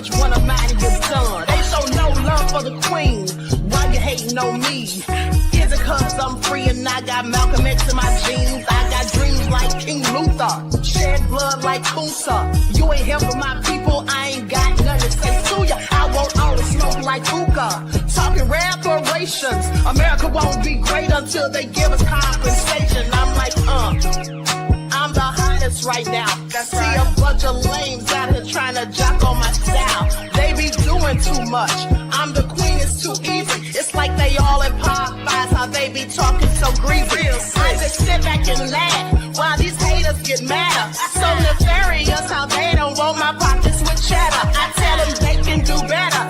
touch one of mine and you're done. They show no love for the queen. Why you hating on me? Is it cause I'm free and I got Malcolm X in my jeans? I got dreams like King Luther, shed blood like Kusa. You ain't helping my people, I ain't got nothing to say to ya. I want all the smoke like hookah. Talking reparations, America won't be great until they give us compensation. I'm like, I'm the hottest right now. See a bunch of lames out here trying to jock on my style. They be doing too much. I'm the queen, it's too easy. It's like they all in Popeyes, how they be talking so greasy. I just sit back and laugh while these haters get madder. So nefarious how they don't want my pockets with cheddar. I tell them they can do better.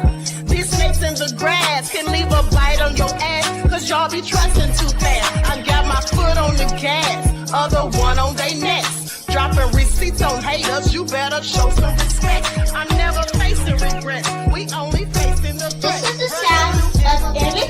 These snakes in the grass can leave a bite on your ass, cause y'all be trusting too fast. I got my foot on the gas, other one on their necks. Dropping receipts on haters, you better show some respect. I'm never facing regret, we only facing the threat. This is the sound of Eric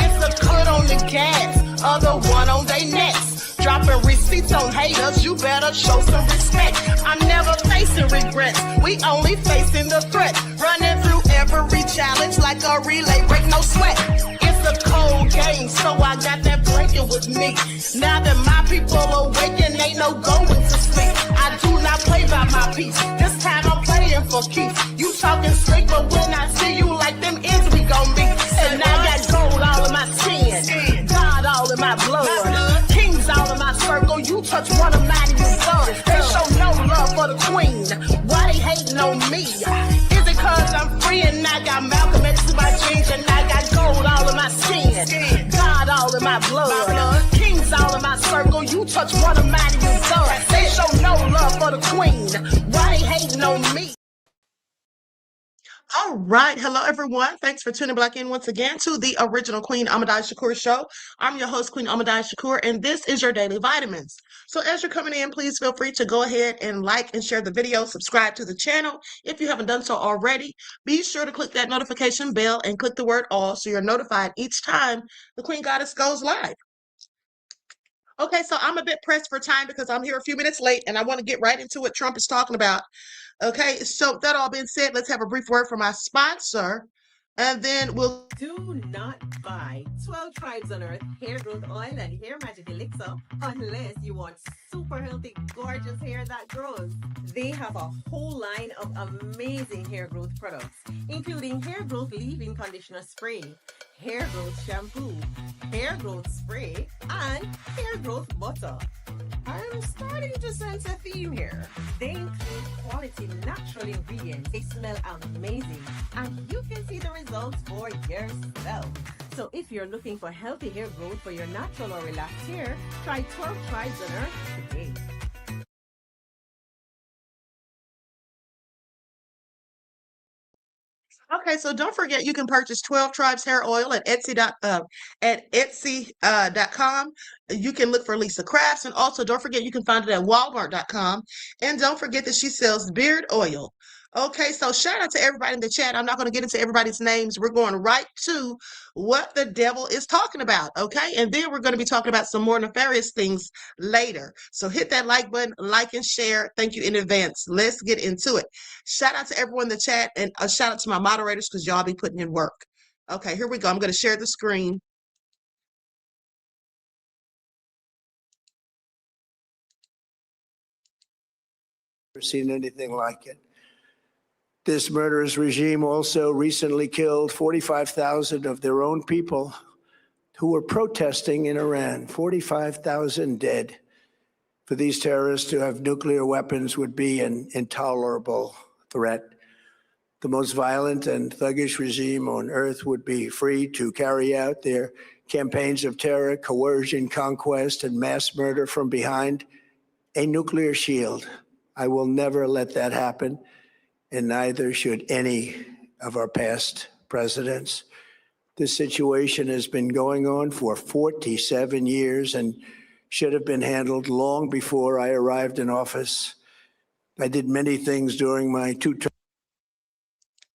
It's a cut on the gas, other one on their necks. Dropping receipts on haters, you better show some respect. I'm never facing regrets, we only facing the threat. Running through every challenge like a relay, break no sweat. It's a cold game, so I got that blanket with me. Now that my people awaken, ain't no going to sleep. I do not play by my piece, this time I'm playing for keeps. You talking slick, but when I see you like them ends, we gon' meet. And I got gold all in my skin, God all in my blood, kings all in my circle. You touch one of mine and you're done. They show no love for the queen, why they hating on me? Is it cause I'm free and I got Malcolm X in my jeans, and I got gold all in my skin, God all in my blood, kings all in my circle. You touch one of mine and you're done. They show no love for the queen, why they hating on me? All right. Hello, everyone. Thanks for tuning back in once again to the original Queen Shakur show. I'm your host, Queen Shakur, and this is your Daily Vitamins. So as you're coming in, please feel free to go ahead and like and share the video, subscribe to the channel. If you haven't done so already, be sure to click that notification bell and click the word all so you're notified each time the Queen Goddess goes live. Okay, so I'm a bit pressed for time because I'm here a few minutes late and I want to get right into what Trump is talking about. Okay, so that all being said, let's have a brief word from our sponsor, and then we'll... Do not buy 12 Tribes on Earth hair growth oil and hair magic elixir unless you want super healthy, gorgeous hair that grows. They have a whole line of amazing hair growth products, including hair growth leave-in conditioner spray, hair growth shampoo, hair growth spray, and hair growth butter. I'm starting to sense a theme here. They include quality natural ingredients. They smell amazing, and you can see the results for yourself. So if you're looking for healthy hair growth for your natural or relaxed hair, try 12 Tribes on Earth today. Okay, so don't forget you can purchase 12 Tribes hair oil at Etsy.com. You can look for Lisa Crafts, and also don't forget you can find it at Walmart.com. And don't forget that she sells beard oil. Okay, so shout out to everybody in the chat. I'm not going to get into everybody's names. We're going right to what the devil is talking about, okay? And then we're going to be talking about some more nefarious things later. So hit that like button, like and share. Thank you in advance. Let's get into it. Shout out to everyone in the chat, and a shout out to my moderators because y'all be putting in work. Okay, here we go. I'm going to share the screen. Never seen anything like it. This murderous regime also recently killed 45,000 of their own people who were protesting in Iran. 45,000 dead. For these terrorists to have nuclear weapons would be an intolerable threat. The most violent and thuggish regime on earth would be free to carry out their campaigns of terror, coercion, conquest, and mass murder from behind a nuclear shield. I will never let that happen, and neither should any of our past presidents. This situation has been going on for 47 years and should have been handled long before I arrived in office. I did many things during my 2 terms.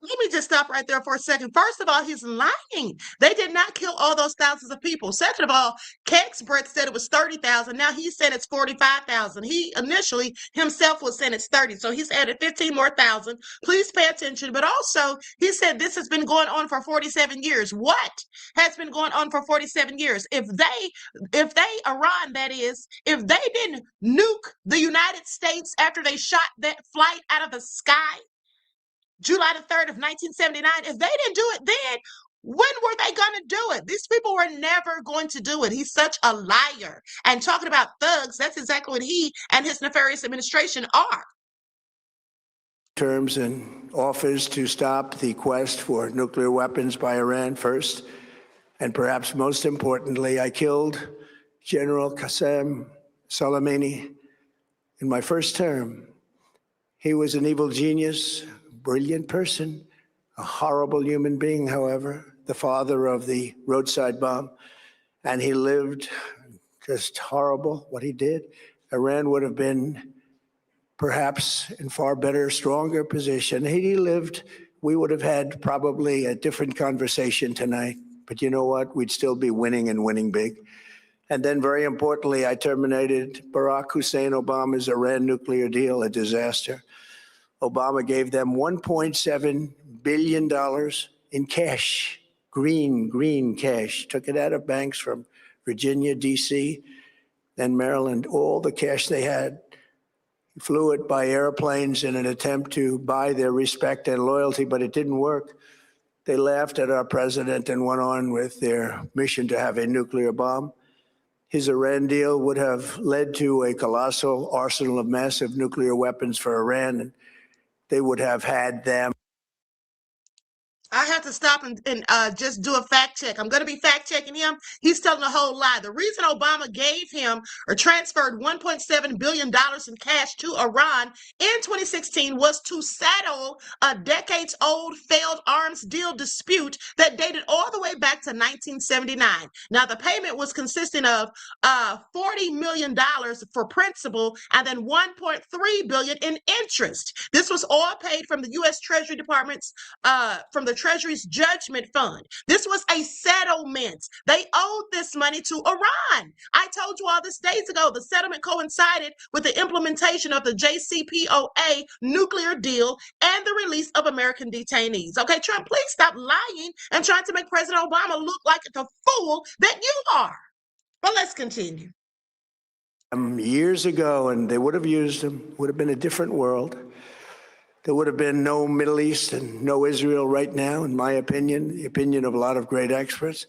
Let me just stop right there for a second. First of all, he's lying. They did not kill all those thousands of people. Second of all, Keck's Brett said it was 30,000. Now he said it's 45,000. He initially himself was saying it's 30. So he's added 15 more thousand. Please pay attention. But also, he said this has been going on for 47 years. What has been going on for 47 years? If Iran, that is, if they didn't nuke the United States after they shot that flight out of the sky, July the 3rd of 1979, if they didn't do it then, when were they going to do it? These people were never going to do it. He's such a liar. And talking about thugs, that's exactly what he and his nefarious administration are. Terms and offers to stop the quest for nuclear weapons by Iran first. And perhaps most importantly, I killed General Qasem Soleimani in my first term. He was an evil genius, brilliant person, a horrible human being, however, the father of the roadside bomb. And he lived just horrible what he did. Iran would have been perhaps in far better, stronger position. Had he lived, we would have had probably a different conversation tonight. But you know what? We'd still be winning and winning big. And then very importantly, I terminated Barack Hussein Obama's Iran nuclear deal, a disaster. Obama gave them $1.7 billion in cash, green cash, took it out of banks from Virginia, D.C., and Maryland, all the cash they had. Flew it by airplanes in an attempt to buy their respect and loyalty, but it didn't work. They laughed at our president and went on with their mission to have a nuclear bomb. His Iran deal would have led to a colossal arsenal of massive nuclear weapons for Iran, and they would have had them. I have to stop and just do a fact check. I'm going to be fact checking him. He's telling a whole lie. The reason Obama gave him or transferred $1.7 billion in cash to Iran in 2016 was to settle a decades-old failed arms deal dispute that dated all the way back to 1979. Now, the payment was consisting of $40 million for principal and then $1.3 billion in interest. This was all paid from the U.S. Treasury Department's from the Treasury's Judgment Fund. This was a settlement. They owed this money to Iran. I told you all this days ago. The settlement coincided with the implementation of the JCPOA nuclear deal and the release of American detainees. Okay, Trump, please stop lying and trying to make President Obama look like the fool that you are. But let's continue. Years ago, and they would have used them, would have been a different world. There would have been no Middle East and no Israel right now, in my opinion, the opinion of a lot of great experts,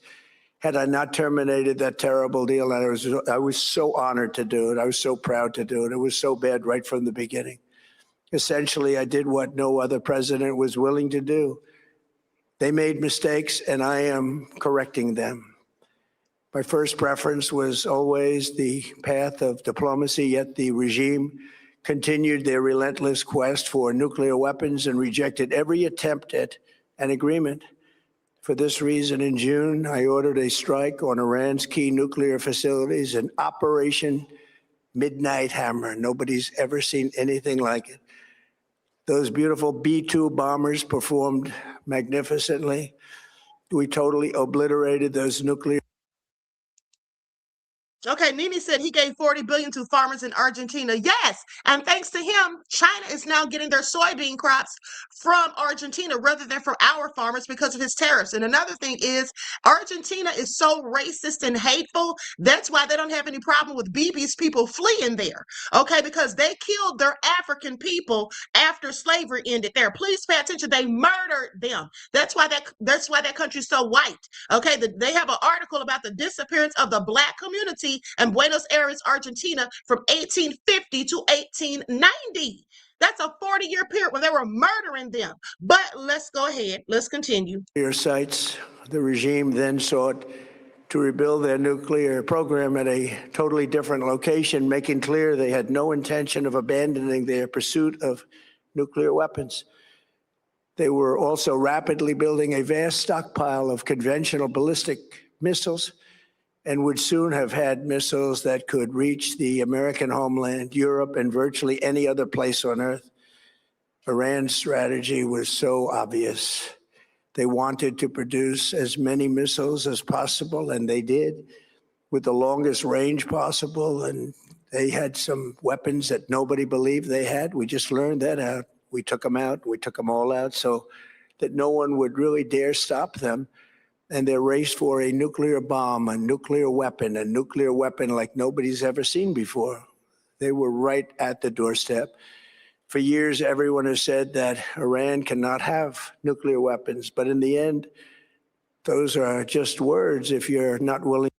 had I not terminated that terrible deal. And I was so honored to do it. I was so proud to do it. It was so bad right from the beginning. Essentially, I did what no other president was willing to do. They made mistakes, and I am correcting them. My first preference was always the path of diplomacy, yet the regime continued their relentless quest for nuclear weapons and rejected every attempt at an agreement. For this reason, in June, I ordered a strike on Iran's key nuclear facilities, an Operation Midnight Hammer. Nobody's ever seen anything like it. Those beautiful B-2 bombers performed magnificently. We totally obliterated those nuclear. Okay, Nene said he gave $40 billion to farmers in Argentina. Yes, and thanks to him, China is now getting their soybean crops from Argentina rather than from our farmers because of his tariffs. And another thing is, Argentina is so racist and hateful. That's why they don't have any problem with Bibi's people fleeing there. Okay, because they killed their African people after slavery ended there. Please pay attention. They murdered them. That's why that country's so white. Okay, they have an article about the disappearance of the Black community in Buenos Aires, Argentina from 1850 to 1890. That's a 40-year period when they were murdering them. But let's go ahead. Let's continue. Sites. The regime then sought to rebuild their nuclear program at a totally different location, making clear they had no intention of abandoning their pursuit of nuclear weapons. They were also rapidly building a vast stockpile of conventional ballistic missiles and would soon have had missiles that could reach the American homeland, Europe, and virtually any other place on Earth. Iran's strategy was so obvious. They wanted to produce as many missiles as possible, and they did, with the longest range possible. And they had some weapons that nobody believed they had. We just learned that out. We took them out. We took them all out so that no one would really dare stop them. And their race for a nuclear bomb, a nuclear weapon like nobody's ever seen before. They were right at the doorstep. For years, everyone has said that Iran cannot have nuclear weapons. But in the end, those are just words if you're not willing.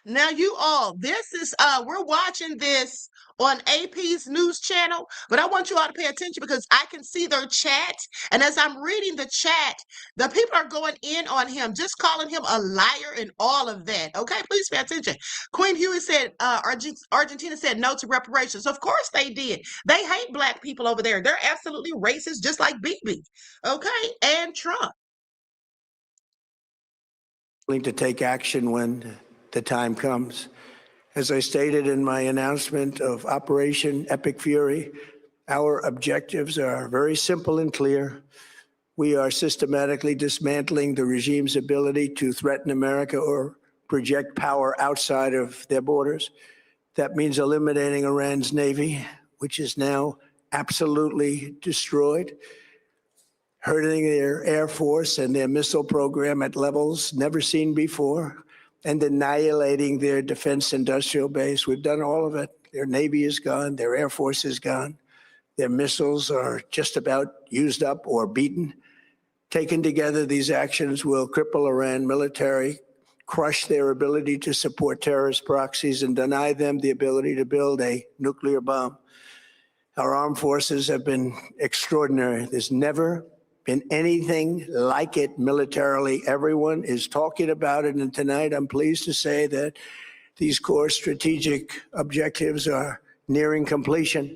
Now, you all, this is we're watching this on AP's news channel, but I want you all to pay attention because I can see their chat. And as I'm reading the chat, the people are going in on him, just calling him a liar and all of that. Okay, please pay attention. Queen Huey said Argentina said no to reparations. Of course they did. They hate Black people over there. They're absolutely racist, just like Bibi. Okay, and Trump. To take action when the time comes. As I stated in my announcement of Operation Epic Fury, our objectives are very simple and clear. We are systematically dismantling the regime's ability to threaten America or project power outside of their borders. That means eliminating Iran's Navy, which is now absolutely destroyed, hurting their Air Force and their missile program at levels never seen before, and annihilating their defense industrial base. We've done all of it. Their Navy is gone. Their Air Force is gone. Their missiles are just about used up or beaten. Taken together, these actions will cripple Iran military, crush their ability to support terrorist proxies, and deny them the ability to build a nuclear bomb. Our armed forces have been extraordinary. There's never been anything like it militarily. Everyone is talking about it, and tonight I'm pleased to say that these core strategic objectives are nearing completion.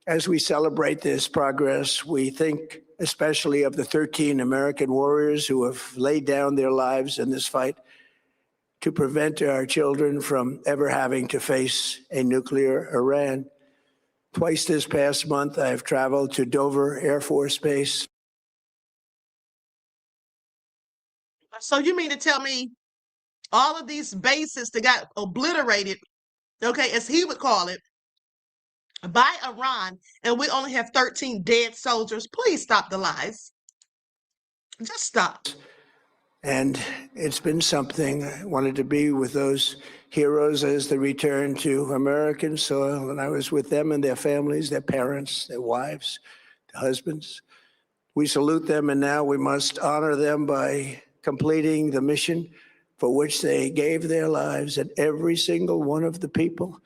As we celebrate this progress, we think especially of the 13 American warriors who have laid down their lives in this fight to prevent our children from ever having to face a nuclear Iran. Twice this past month, I've traveled to Dover Air Force Base. So you mean to tell me all of these bases that got obliterated, okay, as he would call it, by Iran, and we only have 13 dead soldiers? Please stop the lies. Just stop. And it's been something. I wanted to be with those heroes as they return to American soil, and I was with them and their families, their parents, their wives, their husbands. We salute them, and now we must honor them by completing the mission for which they gave their lives. And every single one of the people,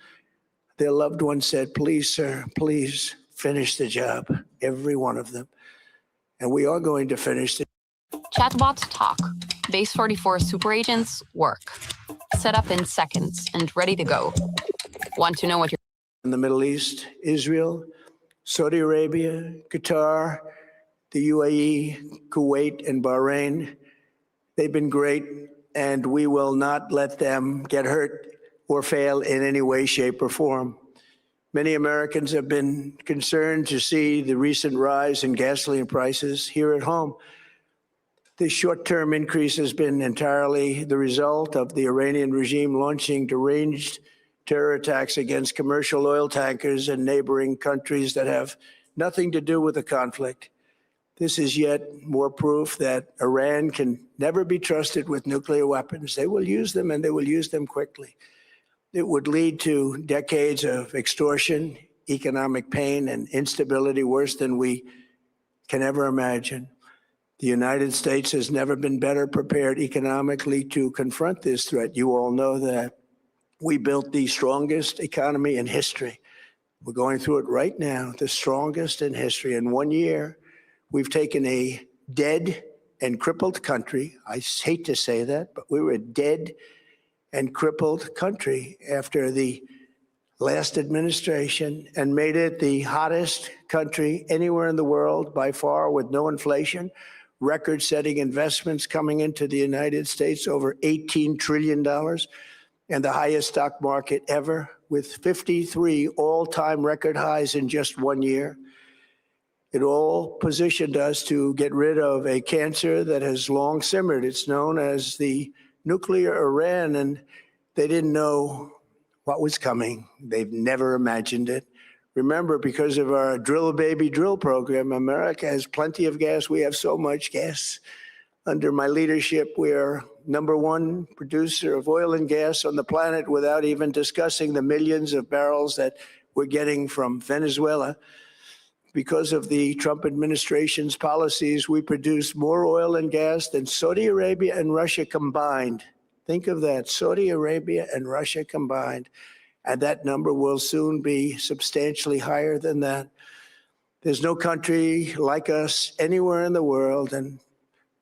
their loved ones said, please, sir, please finish the job. Every one of them. And we are going to finish it. Chatbots talk. Base 44 super agents work. Set up in seconds and ready to go. Want to know what you're... In the Middle East, Israel, Saudi Arabia, Qatar, the UAE, Kuwait, and Bahrain. They've been great, and we will not let them get hurt or fail in any way, shape, or form. Many Americans have been concerned to see the recent rise in gasoline prices here at home. This short-term increase has been entirely the result of the Iranian regime launching deranged terror attacks against commercial oil tankers in neighboring countries that have nothing to do with the conflict. This is yet more proof that Iran can never be trusted with nuclear weapons. They will use them, and they will use them quickly. It would lead to decades of extortion, economic pain, and instability worse than we can ever imagine. The United States has never been better prepared economically to confront this threat. You all know that. We built the strongest economy in history. We're going through it right now, the strongest in history. In 1 year, we've taken a dead and crippled country. I hate to say that, but we were a dead and crippled country after the last administration and made it the hottest country anywhere in the world by far, with no inflation, record-setting investments coming into the United States, over $18 trillion. and the highest stock market ever, with 53 all-time record highs in just 1 year. It all positioned us to get rid of a cancer that has long simmered. It's known as the nuclear Iran, and they didn't know what was coming. They've never imagined it. Remember, because of our drill baby drill program, America has plenty of gas. We have so much gas. Under my leadership, we're #1 producer of oil and gas on the planet, without even discussing the millions of barrels that we're getting from Venezuela. Because of the Trump administration's policies, we produce more oil and gas than Saudi Arabia and Russia combined. Think of that, Saudi Arabia and Russia combined. And that number will soon be substantially higher than that. There's no country like us anywhere in the world, and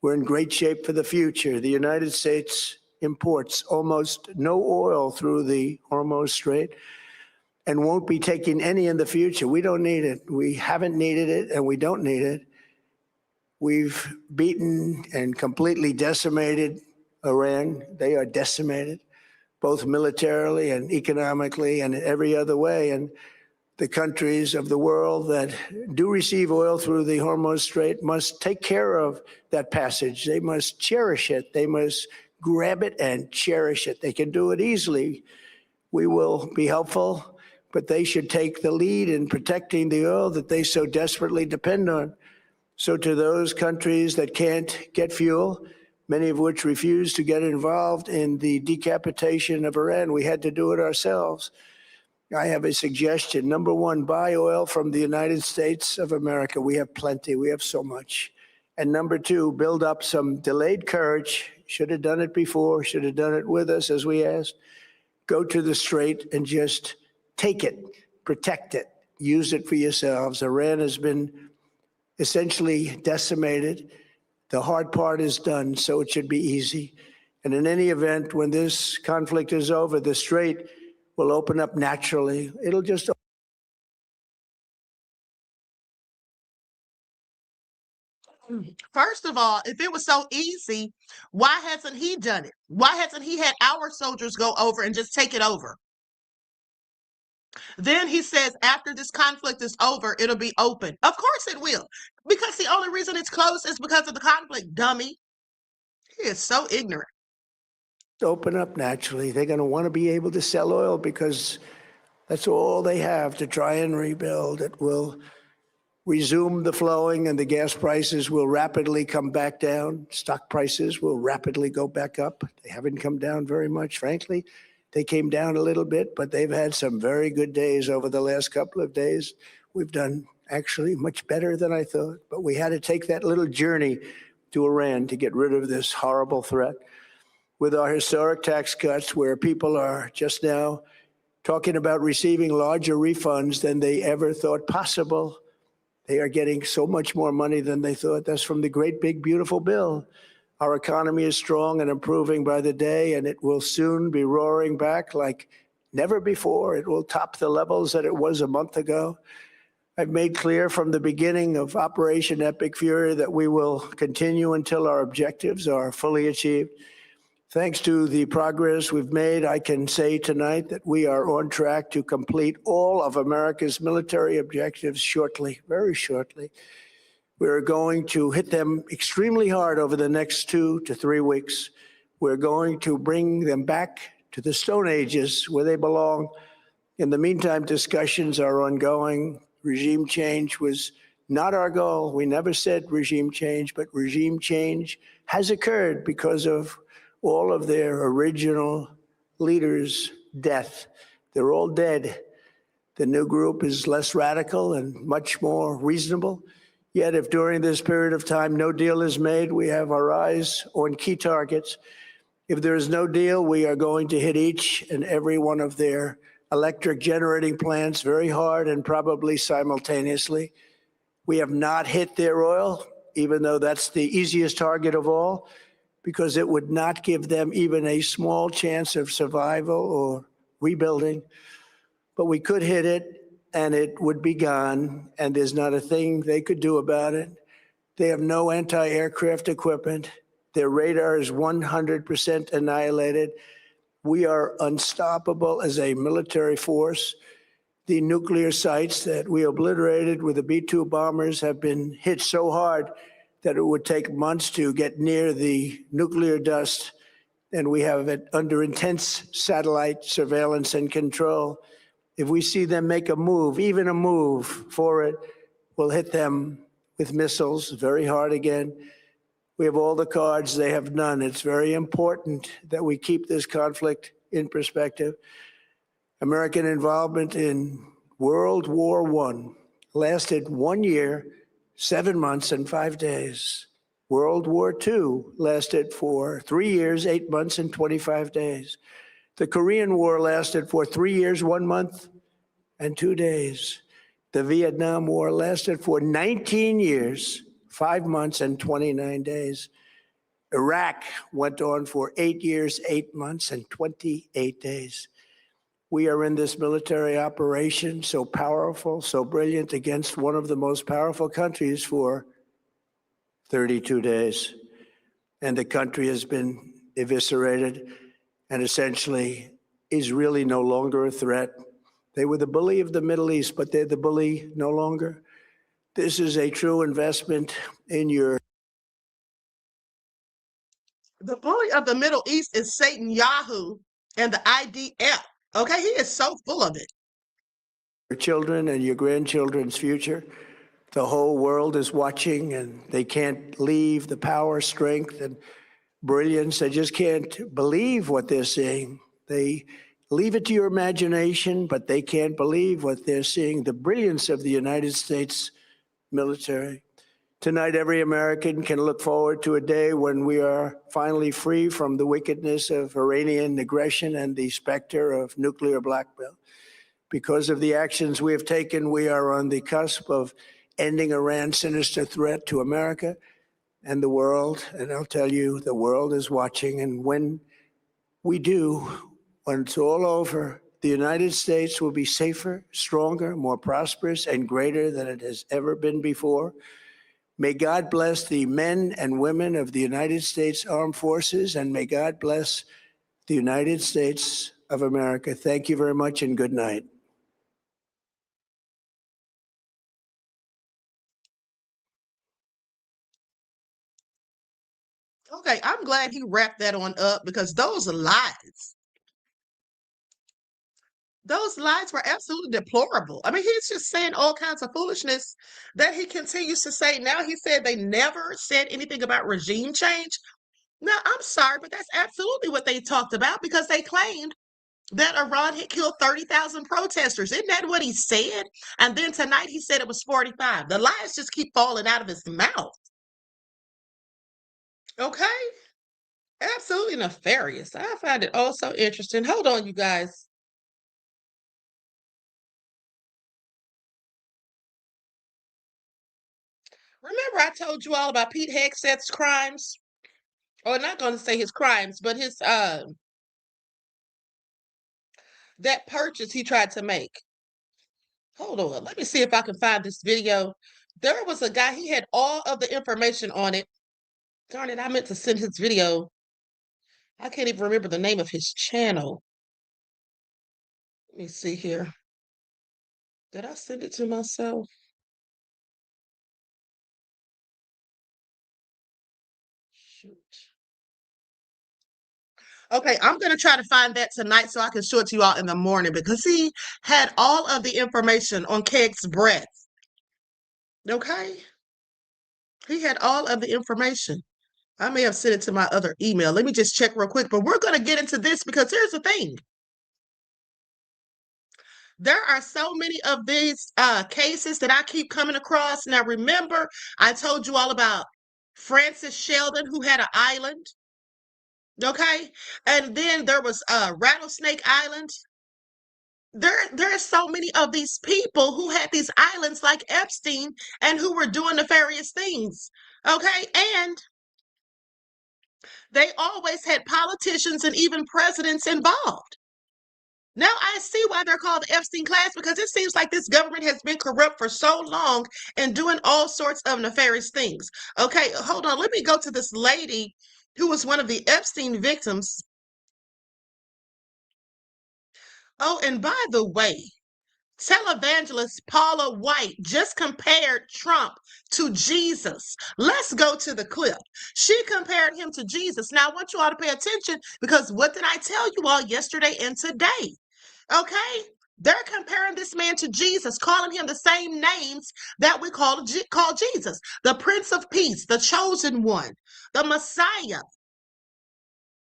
we're in great shape for the future. The United States imports almost no oil through the Hormuz Strait and won't be taking any in the future. We don't need it. We haven't needed it, and we don't need it. We've beaten and completely decimated Iran. They are decimated, both militarily and economically and in every other way. And the countries of the world that do receive oil through the Hormuz Strait must take care of that passage. They must cherish it. They must grab it and cherish it. They can do it easily. We will be helpful, but they should take the lead in protecting the oil that they so desperately depend on. So to those countries that can't get fuel, many of which refuse to get involved in the decapitation of Iran, we had to do it ourselves. I have a suggestion. #1, buy oil from the United States of America. We have plenty. We have so much. And #2, build up some delayed courage. Should have done it before. Should have done it with us, as we asked. Go to the Strait and just take it, protect it, use it for yourselves. Iran has been essentially decimated. The hard part is done, so it should be easy. And in any event, when this conflict is over, the Strait will open up naturally. It'll just First of all, if it was so easy, why hasn't he done it? Why hasn't he had our soldiers go over and just take it over? Then he says after this conflict is over, it'll be open. Of course it will, because the only reason it's closed is because of the conflict, dummy. He is so ignorant. open up naturally. They're going to want to be able to sell oil because that's all they have to try and rebuild. It will resume the flowing, and the gas prices will rapidly come back down. Stock prices will rapidly go back up. They haven't come down very much, frankly. They came down a little bit, but they've had some very good days over the last couple of days. We've done actually much better than I thought, but we had to take that little journey to Iran to get rid of this horrible threat. With our historic tax cuts, where people are just now talking about receiving larger refunds than they ever thought possible, they are getting so much more money than they thought. That's from the great big beautiful bill. Our economy is strong and improving by the day, and it will soon be roaring back like never before. It will top the levels that it was a month ago. I've made clear from the beginning of Operation Epic Fury that we will continue until our objectives are fully achieved. Thanks to the progress we've made, I can say tonight that we are on track to complete all of America's military objectives shortly, very shortly. We're going to hit them extremely hard over the next 2 to 3 weeks. We're going to bring them back to the Stone Ages where they belong. In the meantime, discussions are ongoing. Regime change was not our goal. We never said regime change, but regime change has occurred because of all of their original leaders' death. They're all dead. The new group is less radical and much more reasonable. Yet if during this period of time no deal is made, we have our eyes on key targets. If there is no deal, we are going to hit each and every one of their electric generating plants very hard and probably simultaneously. We have not hit their oil, even though that's the easiest target of all, because it would not give them even a small chance of survival or rebuilding. But we could hit it, and it would be gone, and there's not a thing they could do about it. They have no anti-aircraft equipment. Their radar is 100% annihilated. We are unstoppable as a military force. The nuclear sites that we obliterated with the B-2 bombers have been hit so hard that it would take months to get near the nuclear dust, and we have it under intense satellite surveillance and control. If we see them make a move, even a move for it, we'll hit them with missiles very hard again. We have all the cards, they have none. It's very important that we keep this conflict in perspective. American involvement in World War I lasted 1 year, 7 months, and 5 days. World War II lasted for 3 years, 8 months, and 25 days. The Korean War lasted for 3 years, 1 month, and 2 days. The Vietnam War lasted for 19 years, 5 months, and 29 days. Iraq went on for 8 years, 8 months, and 28 days. We are in this military operation, so powerful, so brilliant, against one of the most powerful countries for 32 days. And the country has been eviscerated and essentially is really no longer a threat. They were the bully of the Middle East, but they're the bully no longer. This is a true investment in your... The bully of the Middle East is Satan Yahoo and the IDF. Okay, he is so full of it. Your children and your grandchildren's future. The whole world is watching, and they can't leave the power, strength, and brilliance. They just can't believe what they're seeing. They leave it to your imagination, but they can't believe what they're seeing, the brilliance of the United States military. Tonight, every American can look forward to a day when we are finally free from the wickedness of Iranian aggression and the specter of nuclear blackmail. Because of the actions we have taken, we are on the cusp of ending Iran's sinister threat to America and the world. And I'll tell you, the world is watching. And when we do, when it's all over, the United States will be safer, stronger, more prosperous, and greater than it has ever been before. May God bless the men and women of the United States Armed Forces, and may God bless the United States of America. Thank you very much, and good night. Okay, I'm glad he wrapped that on up because those lies were absolutely deplorable. I mean, he's just saying all kinds of foolishness that he continues to say. Now he said they never said anything about regime change. Now, I'm sorry, but that's absolutely what they talked about because they claimed that Iran had killed 30,000 protesters. Isn't that what he said? And then tonight he said it was 45. The lies just keep falling out of his mouth. Okay? Absolutely nefarious. I find it all so interesting. Hold on, you guys. Remember I told you all about Pete Hegseth's crimes? Or not going to say his crimes, but his that purchase he tried to make. Hold on. Let me see if I can find this video. There was a guy, he had all of the information on it. Darn it, I meant to send his video. I can't even remember the name of his channel. Let me see here. Did I send it to myself? Shoot. Okay, I'm going to try to find that tonight so I can show it to you all in the morning because he had all of the information on Keg's breath. Okay? He had all of the information. I may have sent it to my other email. Let me just check real quick. But we're going to get into this because here's the thing. There are so many of these cases that I keep coming across. Now, remember, I told you all about Francis Sheldon, who had an island. Okay? And then there was Rattlesnake Island. There are so many of these people who had these islands like Epstein and who were doing nefarious things. Okay? And they always had politicians and even presidents involved. Now I see why they're called the Epstein class because it seems like this government has been corrupt for so long and doing all sorts of nefarious things. Okay, hold on. Let me go to this lady who was one of the Epstein victims. Oh, and by the way, televangelist Paula White just compared Trump to Jesus. Let's go to the clip. She compared him to Jesus. Now, I want you all to pay attention because what did I tell you all yesterday and today? Okay? They're comparing this man to Jesus, calling him the same names that we call Jesus, the Prince of Peace, the Chosen One, the Messiah.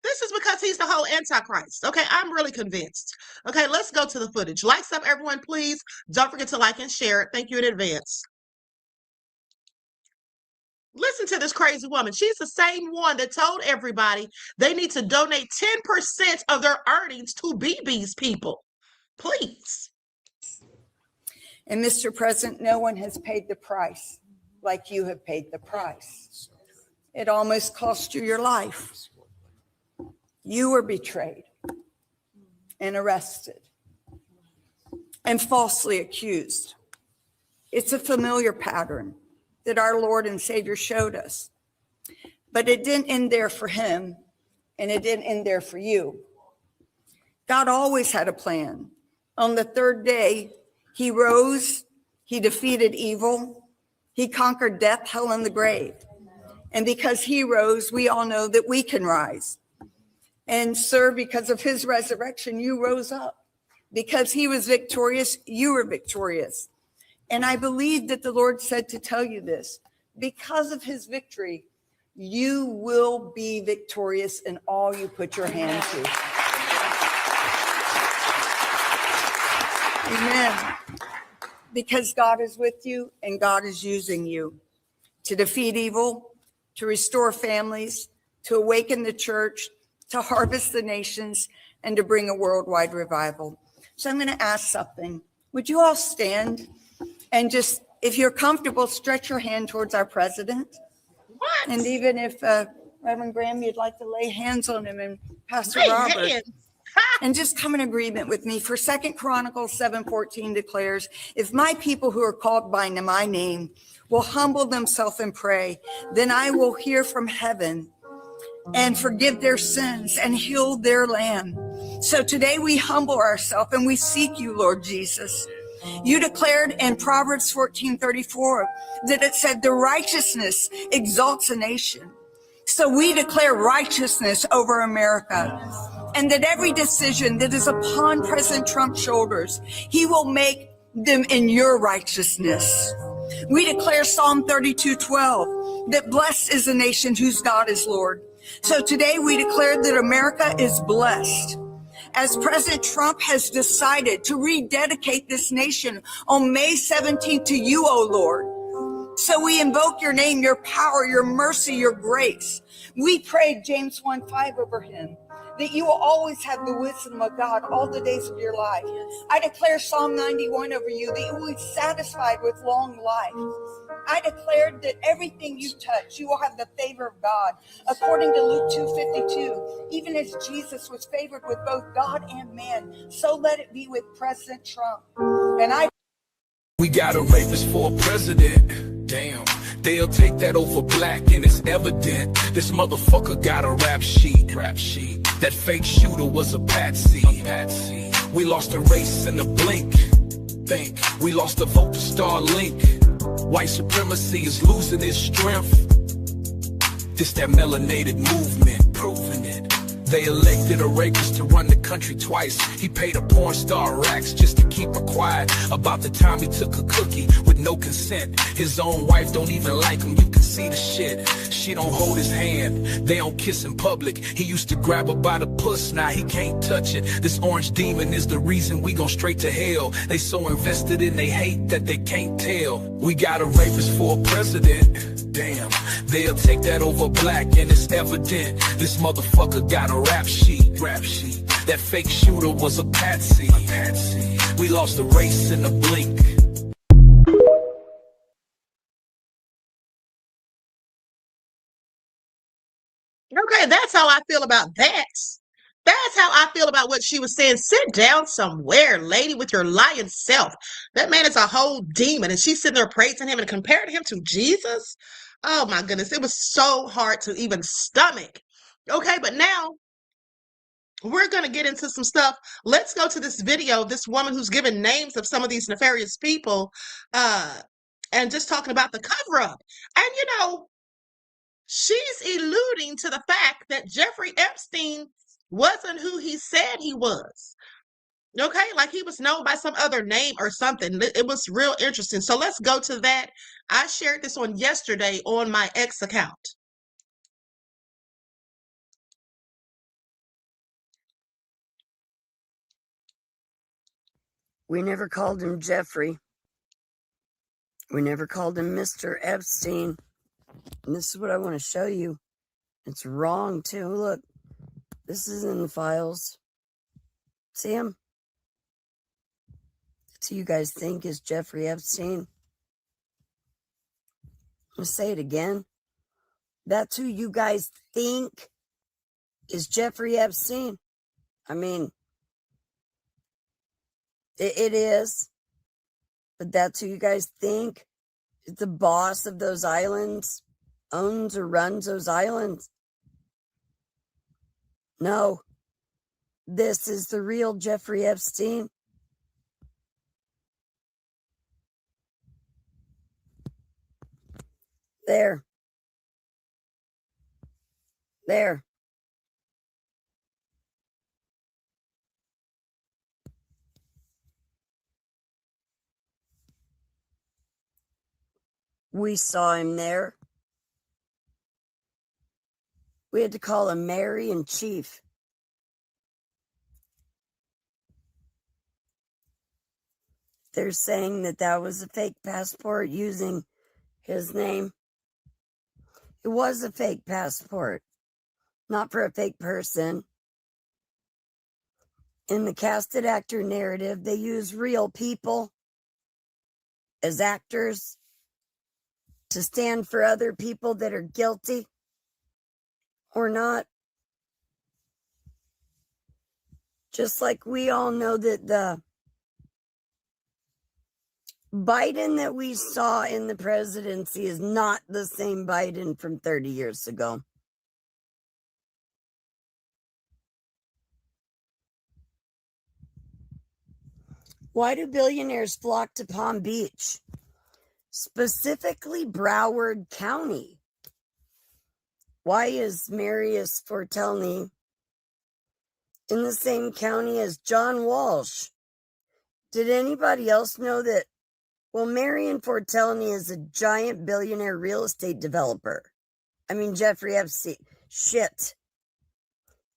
This is because he's the whole Antichrist. Okay, I'm really convinced. Okay, let's go to the footage. Like some, everyone, please. Don't forget to like and share it. Thank you in advance. Listen to this crazy woman. She's the same one that told everybody they need to donate 10% of their earnings to BB's people. Please. And Mr. President, no one has paid the price like you have paid the price. It almost cost you your life. You were betrayed and arrested and falsely accused. It's a familiar pattern that our Lord and Savior showed us. But it didn't end there for him, and it didn't end there for you. God always had a plan. On the third day, he rose, he defeated evil, he conquered death, hell, and the grave. And because he rose, we all know that we can rise. And sir, because of his resurrection, you rose up. Because he was victorious, you were victorious. And I believe that the Lord said to tell you this. Because of his victory, you will be victorious in all you put your hand to. Amen. Because God is with you and God is using you to defeat evil, to restore families, to awaken the church, to harvest the nations, and to bring a worldwide revival. So I'm going to ask something. Would you all stand and just, if you're comfortable, stretch your hand towards our president? What? And even if Reverend Graham, you'd like to lay hands on him, and Pastor Lay Robert. hands. And just come in agreement with me. For 2 Chronicles 7:14 declares, if my people who are called by my name will humble themselves and pray, then I will hear from heaven and forgive their sins and heal their land. So today we humble ourselves and we seek you, Lord Jesus. You declared in Proverbs 14:34 that it said the righteousness exalts a nation. So we declare righteousness over America, and that every decision that is upon President Trump's shoulders, he will make them in your righteousness. We declare Psalm 32:12 that blessed is the nation whose God is Lord. So today we declare that America is blessed, as President Trump has decided to rededicate this nation on May 17th to you, O Lord. So we invoke your name, your power, your mercy, your grace. We prayed James 1:5 over him, that you will always have the wisdom of God all the days of your life. I declare Psalm 91 over you, that you will be satisfied with long life. I declared that everything you touch, you will have the favor of God. According to Luke 2:52, even as Jesus was favored with both God and man, so let it be with President Trump. And we got a rapist for a president. Damn, they'll take that over black, and it's evident this motherfucker got a rap sheet. That fake shooter was a patsy. We lost a race in a blink. Think we lost a vote to Starlink. White supremacy is losing its strength. This that melanated movement, proving it. They elected a rapist to run the country twice. He paid a porn star racks just to keep her quiet about the time he took a cookie with no consent. His own wife don't even like him, you can see the shit. She don't hold his hand, they don't kiss in public. He used to grab her by the puss, now he can't touch it. This orange demon is the reason we go straight to hell. They so invested in they hate that they can't tell. We got a rapist for a president. Damn, they'll take that over black, and it's evident this motherfucker got a rap sheet. That fake shooter was a patsy. We lost the race in a blink. Okay, that's how I feel about that. That's how I feel about what she was saying. Sit down somewhere, lady, with your lying self. That man is a whole demon, and she's sitting there praising him and comparing him to Jesus. Oh my goodness, it was so hard to even stomach. Okay, but now we're going to get into some stuff. Let's go to this video, this woman who's given names of some of these nefarious people, and just talking about the cover-up. And, you know, she's alluding to the fact that Jeffrey Epstein wasn't who he said he was. Okay, like he was known by some other name or something. It was real interesting. So let's go to that. I shared this on yesterday on my X account. We never called him Jeffrey. We never called him Mr. Epstein. And this is what I want to show you. It's wrong, too. Look, this is in the files. See him? That's who you guys think is Jeffrey Epstein. I'm going to say it again. That's who you guys think is Jeffrey Epstein. I mean, it is. But that's who you guys think is the boss of those islands, owns or runs those islands. No. This is the real Jeffrey Epstein. There. There. We saw him there. We had to call him Mary in Chief. They're saying that that was a fake passport using his name. It was a fake passport, not for a fake person. In the casted actor narrative, they use real people as actors to stand for other people that are guilty or not. Just like we all know that the Biden that we saw in the presidency is not the same Biden from 30 years ago. Why do billionaires flock to Palm Beach? Specifically Broward County. Why is Marius Fortelny in the same county as John Walsh? Did anybody else know that? Well, Marion Fortelny is a giant billionaire real estate developer. I mean, Jeffrey Epstein. Shit.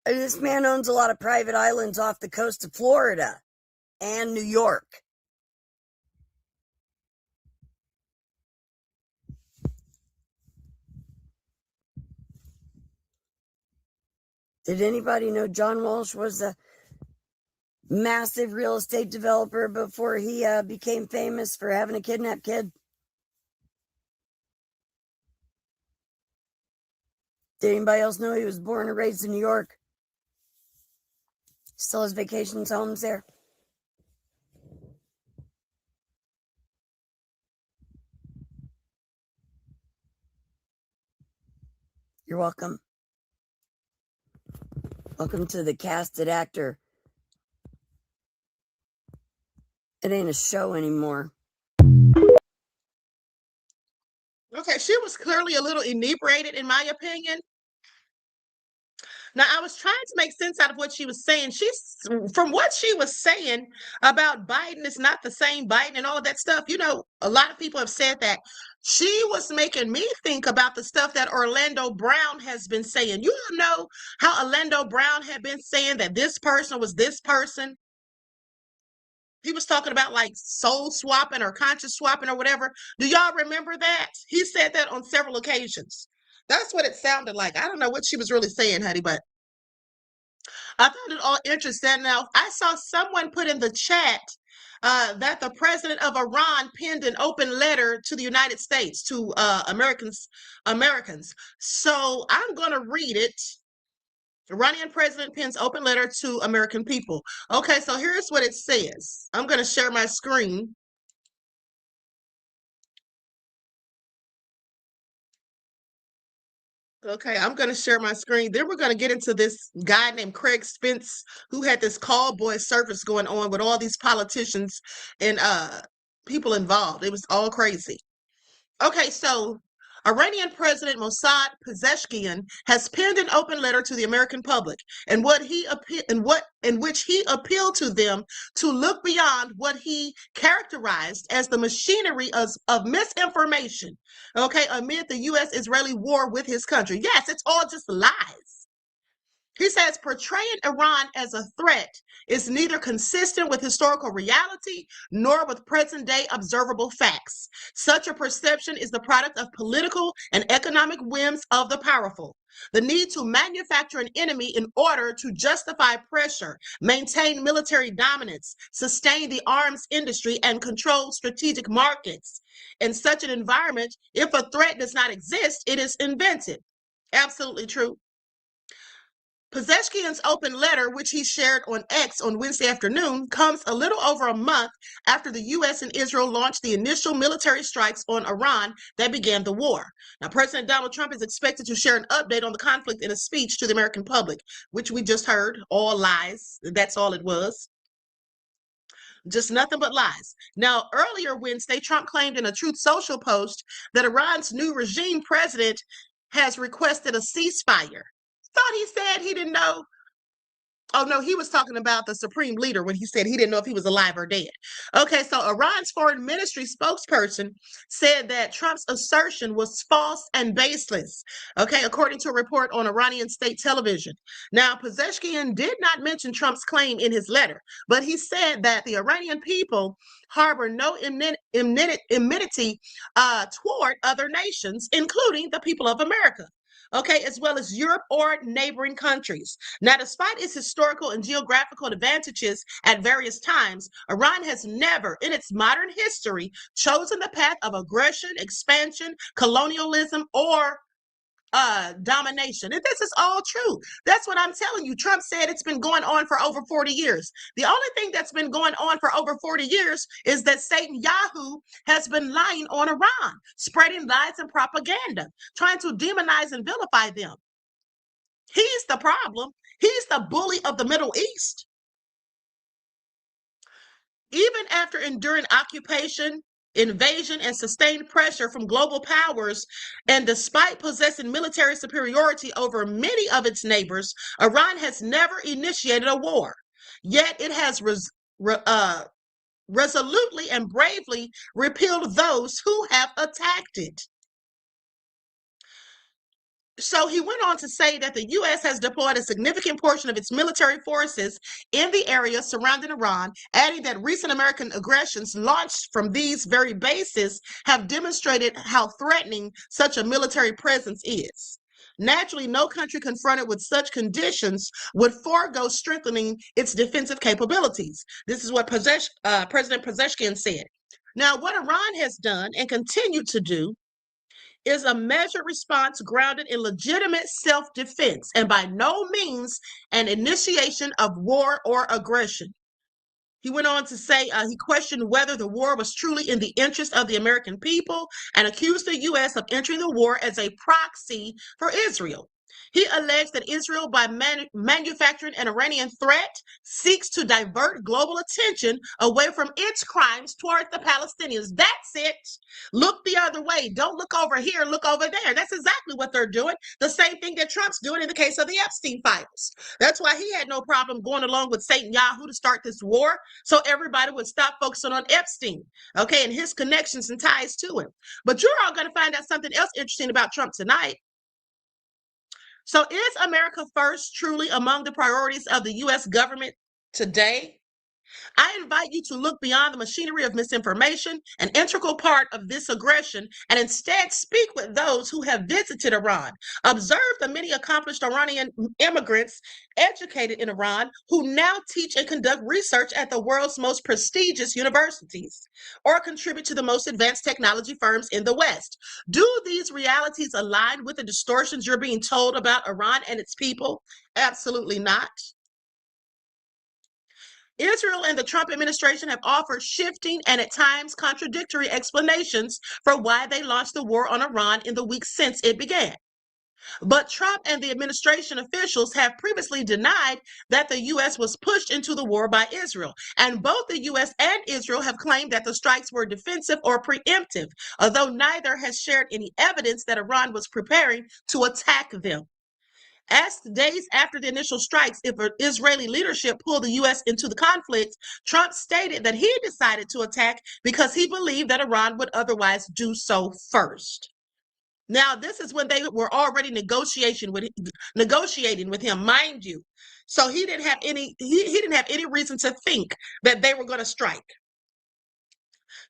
This man owns a lot of private islands off the coast of Florida and New York. Did anybody know John Walsh was a massive real estate developer before he became famous for having a kidnapped kid? Did anybody else know he was born and raised in New York? Still has vacations homes there. You're welcome. Welcome to the casted actor. It ain't a show anymore. Okay, she was clearly a little inebriated, in my opinion. Now, I was trying to make sense out of what she was saying. From what she was saying about Biden is not the same Biden and all of that stuff. You know, a lot of people have said that. She was making me think about the stuff that Orlando Brown has been saying. You don't know how Orlando Brown had been saying that this person was this person. He was talking about like soul swapping or conscious swapping or whatever. Do y'all remember that? He said that on several occasions. That's what it sounded like. I don't know what she was really saying, honey, but I found it all interesting. Now, I saw someone put in the chat that the president of Iran penned an open letter to the United States, to Americans. So I'm going to read it. Iranian president pens open letter to American people. Okay, so here's what it says. I'm going to share my screen. Okay, I'm going to share my screen. Then we're going to get into this guy named Craig Spence, who had this call boy service going on with all these politicians and people involved. It was all crazy. Okay, so Iranian President Mossad Pezeshkian has penned an open letter to the American public, and in which he appealed to them to look beyond what he characterized as the machinery of misinformation. Okay, amid the U.S.-Israeli war with his country. Yes, it's all just lies. He says portraying Iran as a threat is neither consistent with historical reality nor with present day observable facts. Such a perception is the product of political and economic whims of the powerful. The need to manufacture an enemy in order to justify pressure, maintain military dominance, sustain the arms industry, and control strategic markets. In such an environment, if a threat does not exist, it is invented. Absolutely true. Pezeshkian's open letter, which he shared on X on Wednesday afternoon, comes a little over a month after the U.S. and Israel launched the initial military strikes on Iran that began the war. Now, President Donald Trump is expected to share an update on the conflict in a speech to the American public, which we just heard, all lies. That's all it was. Just nothing but lies. Now, earlier Wednesday, Trump claimed in a Truth Social post that Iran's new regime president has requested a ceasefire. Thought he said he didn't know. Oh, no, he was talking about the supreme leader when he said he didn't know if he was alive or dead. Okay, so Iran's foreign ministry spokesperson said that Trump's assertion was false and baseless, okay, according to a report on Iranian state television. Now, Pezeshkian did not mention Trump's claim in his letter, but he said that the Iranian people harbor no enmity toward other nations, including the people of America. Okay, as well as Europe or neighboring countries. Now, despite its historical and geographical advantages at various times, Iran has never, in its modern history, chosen the path of aggression, expansion, colonialism, or domination. And this is all true. That's what I'm telling you. Trump said it's been going on for over 40 years. The only thing that's been going on for over 40 years is that Satan Yahoo has been lying on Iran, spreading lies and propaganda, trying to demonize and vilify them. He's the problem. He's the bully of the Middle East. Even after enduring occupation, invasion, and sustained pressure from global powers, and despite possessing military superiority over many of its neighbors, Iran has never initiated a war. Yet it has resolutely and bravely repelled those who have attacked it. So he went on to say that the U.S. has deployed a significant portion of its military forces in the area surrounding Iran, adding that recent American aggressions launched from these very bases have demonstrated how threatening such a military presence is. Naturally, no country confronted with such conditions would forego strengthening its defensive capabilities. This is what President Pezeshkian said. Now, what Iran has done and continued to do is a measured response grounded in legitimate self-defense and by no means an initiation of war or aggression. He went on to say he questioned whether the war was truly in the interest of the American people and accused the U.S. of entering the war as a proxy for Israel. He alleged that Israel, by manufacturing an Iranian threat, seeks to divert global attention away from its crimes towards the Palestinians. That's it. Look the other way. Don't look over here. Look over there. That's exactly what they're doing. The same thing that Trump's doing in the case of the Epstein files. That's why he had no problem going along with Satan Yahoo to start this war, so everybody would stop focusing on Epstein, okay, and his connections and ties to him. But you're all going to find out something else interesting about Trump tonight. So is America first truly among the priorities of the U.S. government today? I invite you to look beyond the machinery of misinformation, an integral part of this aggression, and instead speak with those who have visited Iran. Observe the many accomplished Iranian immigrants educated in Iran who now teach and conduct research at the world's most prestigious universities or contribute to the most advanced technology firms in the West. Do these realities align with the distortions you're being told about Iran and its people? Absolutely not. Israel and the Trump administration have offered shifting and at times contradictory explanations for why they launched the war on Iran in the weeks since it began. But Trump and the administration officials have previously denied that the U.S. was pushed into the war by Israel. And both the U.S. and Israel have claimed that the strikes were defensive or preemptive, although neither has shared any evidence that Iran was preparing to attack them. Asked days after the initial strikes if Israeli leadership pulled the U.S. into the conflict, Trump stated that he decided to attack because he believed that Iran would otherwise do so first. Now, this is when they were already negotiating with him, mind you. So he didn't have any reason to think that they were going to strike.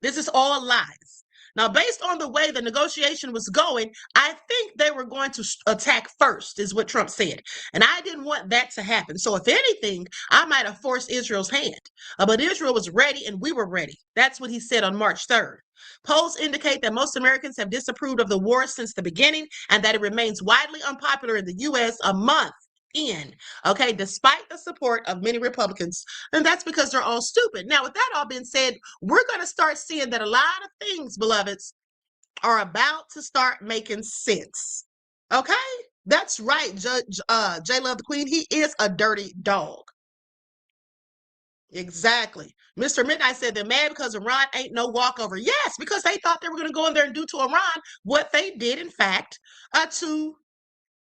This is all lies. Now, based on the way the negotiation was going, I think they were going to attack first, is what Trump said. And I didn't want that to happen. So if anything, I might have forced Israel's hand. But Israel was ready and we were ready. That's what he said on March 3rd. Polls indicate that most Americans have disapproved of the war since the beginning and that it remains widely unpopular in the U.S. a month in, okay, despite the support of many Republicans. And that's because they're all stupid. Now, with that all being said, we're going to start seeing that a lot of things, beloveds, are about to start making sense. Okay? That's right, J Love the Queen. He is a dirty dog. Exactly. Mr. Midnight said they're mad because Iran ain't no walkover. Yes, because they thought they were going to go in there and do to Iran what they did, in fact, to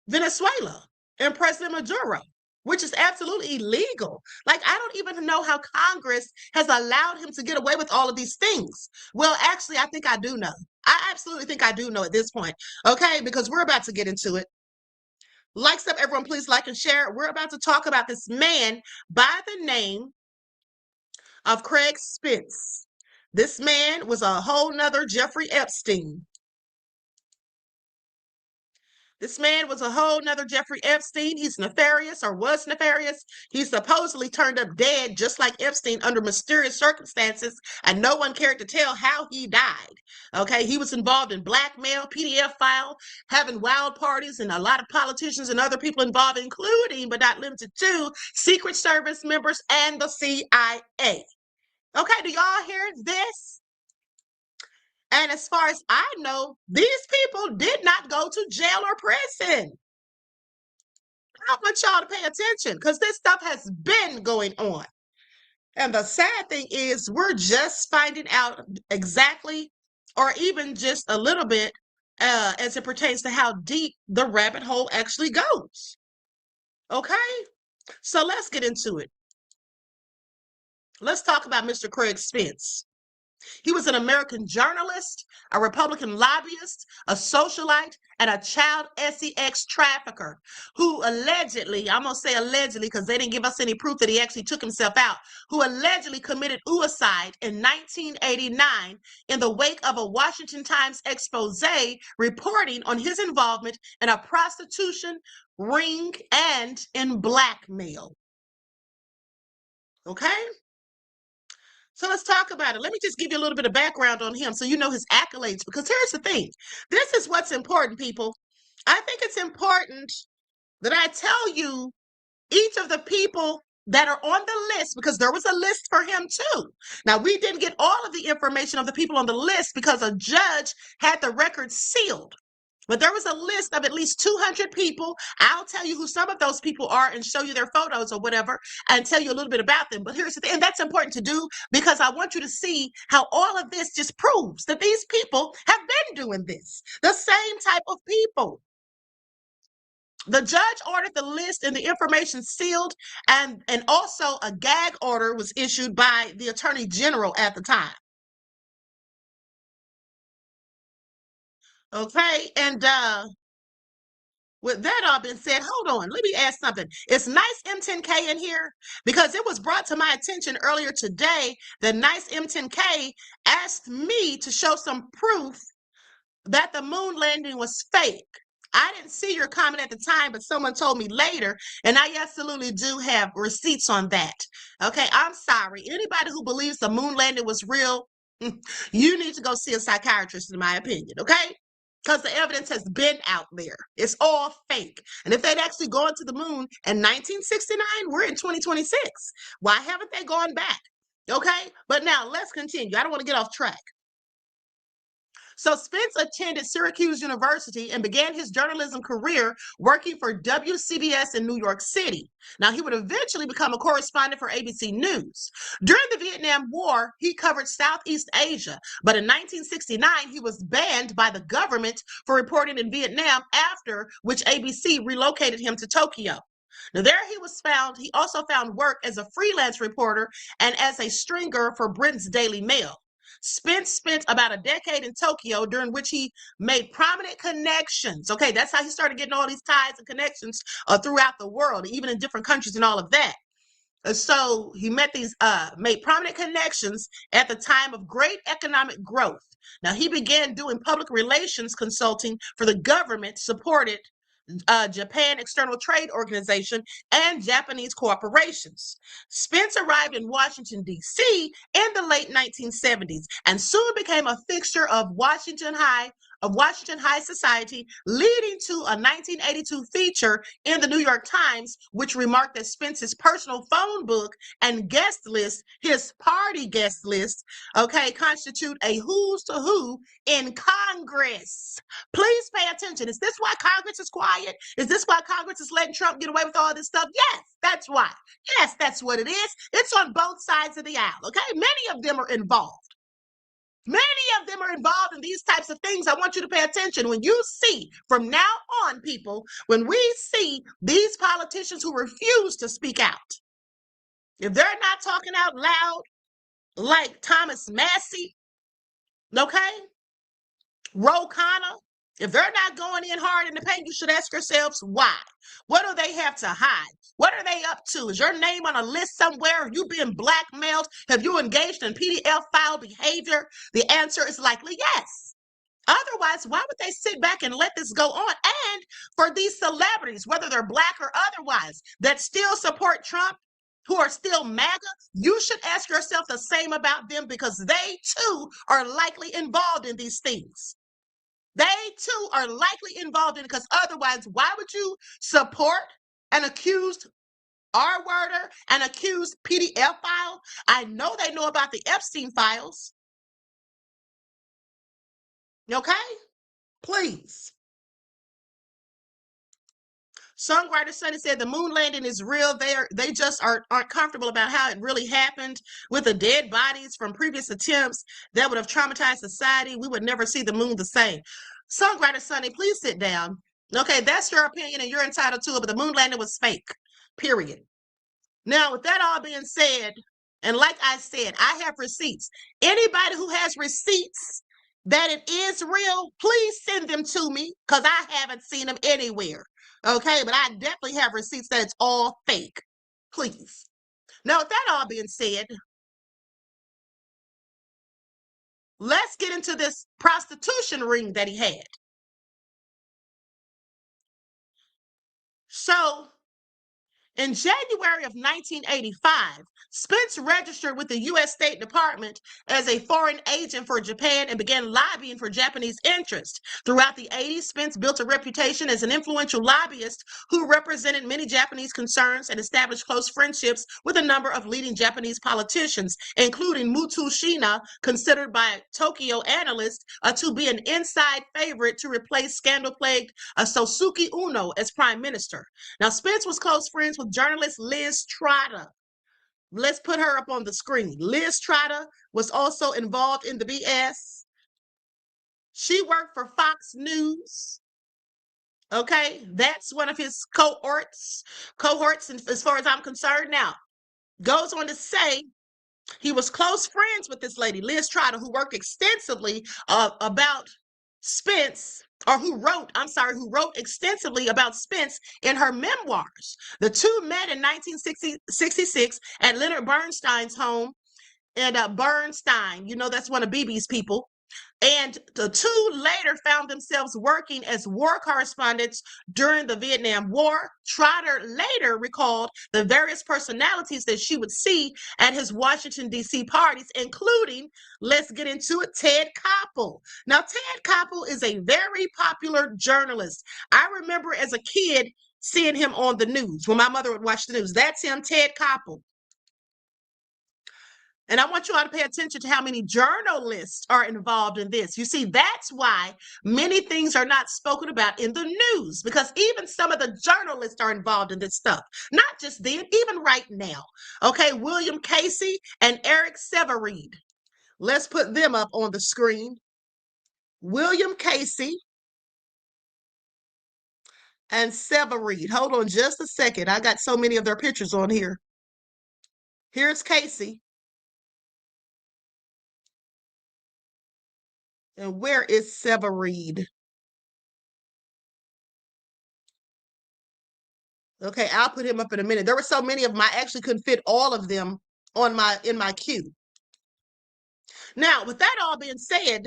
Venezuela and President Maduro, which is absolutely illegal. Like, I don't even know how Congress has allowed him to get away with all of these things. Well, actually, I think I do know. I absolutely think I do know at this point. Okay, because we're about to get into it. Likes up, everyone, please like and share. We're about to talk about this man by the name of Craig Spence. This man was a whole nother Jeffrey Epstein. This man was a whole nother Jeffrey Epstein. He's nefarious, or was nefarious. He supposedly turned up dead just like Epstein under mysterious circumstances, and no one cared to tell how he died. Okay, he was involved in blackmail, PDF file, having wild parties, and a lot of politicians and other people involved, including but not limited to Secret Service members and the CIA. Okay, do y'all hear this? And as far as I know, these people did not go to jail or prison. I want y'all to pay attention because this stuff has been going on. And the sad thing is we're just finding out exactly, or even just a little bit, as it pertains to how deep the rabbit hole actually goes. Okay? So let's get into it. Let's talk about Mr. Craig Spence. He was an American journalist, a Republican lobbyist, a socialite, and a child sex trafficker who allegedly, I'm going to say allegedly because they didn't give us any proof that he actually took himself out, who allegedly committed suicide in 1989 in the wake of a Washington Times expose reporting on his involvement in a prostitution ring and in blackmail. Okay? So let's talk about it. Let me just give you a little bit of background on him so you know his accolades, because here's the thing. This is what's important, people. I think it's important that I tell you each of the people that are on the list, because there was a list for him too. Now, we didn't get all of the information of the people on the list because a judge had the records sealed. But there was a list of at least 200 people. I'll tell you who some of those people are and show you their photos or whatever and tell you a little bit about them. But here's the thing, and that's important to do because I want you to see how all of this just proves that these people have been doing this. The same type of people. The judge ordered the list and the information sealed, and also a gag order was issued by the Attorney General at the time. Okay, and with that all been said, hold on, let me ask something. Is Nice M10K in here? Because it was brought to my attention earlier today that Nice M10K asked me to show some proof that the moon landing was fake. I didn't see your comment at the time, but someone told me later, and I absolutely do have receipts on that. Okay, I'm sorry. Anybody who believes the moon landing was real, you need to go see a psychiatrist, in my opinion, okay? Because the evidence has been out there. It's all fake. And if they'd actually gone to the moon in 1969, we're in 2026. Why haven't they gone back? Okay, but now let's continue. I don't want to get off track. So Spence attended Syracuse University and began his journalism career working for WCBS in New York City. Now, he would eventually become a correspondent for ABC News. During the Vietnam War, he covered Southeast Asia, but in 1969, he was banned by the government for reporting in Vietnam, after which ABC relocated him to Tokyo. Now, there he also found work as a freelance reporter and as a stringer for Britain's Daily Mail. Spence spent about a decade in Tokyo, during which he made prominent connections. Okay, that's how he started getting all these ties and connections throughout the world, even in different countries and all of that. So he made prominent connections at the time of great economic growth. Now, he began doing public relations consulting for the government-supported Japan External Trade Organization and Japanese corporations. Spence arrived in Washington, D.C. in the late 1970s and soon became a fixture of Washington High society, leading to a 1982 feature in the New York Times, which remarked that Spence's personal phone book and guest list, his party guest list, constitute a who's to who in Congress. Please pay attention. Is this why Congress is quiet? Is this why Congress is letting Trump get away with all this stuff? Yes, that's why. Yes, that's what it is. It's on both sides of the aisle, okay? Many of them are involved. Many of them are involved in these types of things. I want you to pay attention. When you see, from now on, people, when we see these politicians who refuse to speak out, if they're not talking out loud like Thomas Massey, okay, Ro Khanna, if they're not going in hard in the paint, you should ask yourselves why. What do they have to hide? What are they up to? Is your name on a list somewhere? Have you been blackmailed? Have you engaged in PDF file behavior? The answer is likely yes. Otherwise, why would they sit back and let this go on? And for these celebrities, whether they're black or otherwise, that still support Trump, who are still MAGA, you should ask yourself the same about them, because they too are likely involved in these things. They too are likely involved in it, because otherwise, why would you support an accused R-worder, an accused PDF file? I know they know about the Epstein files. Okay? Please. Songwriter Sonny said the moon landing is real. They just aren't comfortable about how it really happened, with the dead bodies from previous attempts that would have traumatized society. We would never see the moon the same. Songwriter Sonny, please sit down. Okay, that's your opinion and you're entitled to it, but the moon landing was fake, period. Now, with that all being said, and like I said, I have receipts. Anybody who has receipts that it is real, please send them to me, because I haven't seen them anywhere. Okay, but I definitely have receipts that it's all fake. Please. Now, with that all being said, let's get into this prostitution ring that he had. So, in January of 1985, Spence registered with the U.S. State Department as a foreign agent for Japan and began lobbying for Japanese interests. Throughout the 80s, Spence built a reputation as an influential lobbyist who represented many Japanese concerns and established close friendships with a number of leading Japanese politicians, including Mutu Shina, considered by Tokyo analysts to be an inside favorite to replace scandal-plagued Sosuke Uno as prime minister. Now, Spence was close friends with journalist Liz Trotter. Let's put her up on the screen. Liz Trotter was also involved in the BS. She worked for Fox News. Okay, that's one of his cohorts, as far as I'm concerned. Now, goes on to say he was close friends with this lady, Liz Trotter, who worked extensively about Spence, or who wrote extensively about Spence in her memoirs. The two met in 1966 at Leonard Bernstein's home, and Bernstein, that's one of BB's people. And the two later found themselves working as war correspondents during the Vietnam War. Trotter later recalled the various personalities that she would see at his Washington, D.C. parties, including, let's get into it, Ted Koppel. Now, Ted Koppel is a very popular journalist. I remember as a kid seeing him on the news when my mother would watch the news. That's him, Ted Koppel. And I want you all to pay attention to how many journalists are involved in this. You see, that's why many things are not spoken about in the news, because even some of the journalists are involved in this stuff. Not just then, even right now. Okay, William Casey and Eric Severeid. Let's put them up on the screen. William Casey and Severeid. Hold on just a second. I got so many of their pictures on here. Here's Casey. And where is Severeid? Okay, I'll put him up in a minute. There were so many of them, I actually couldn't fit all of them in my queue. Now, with that all being said,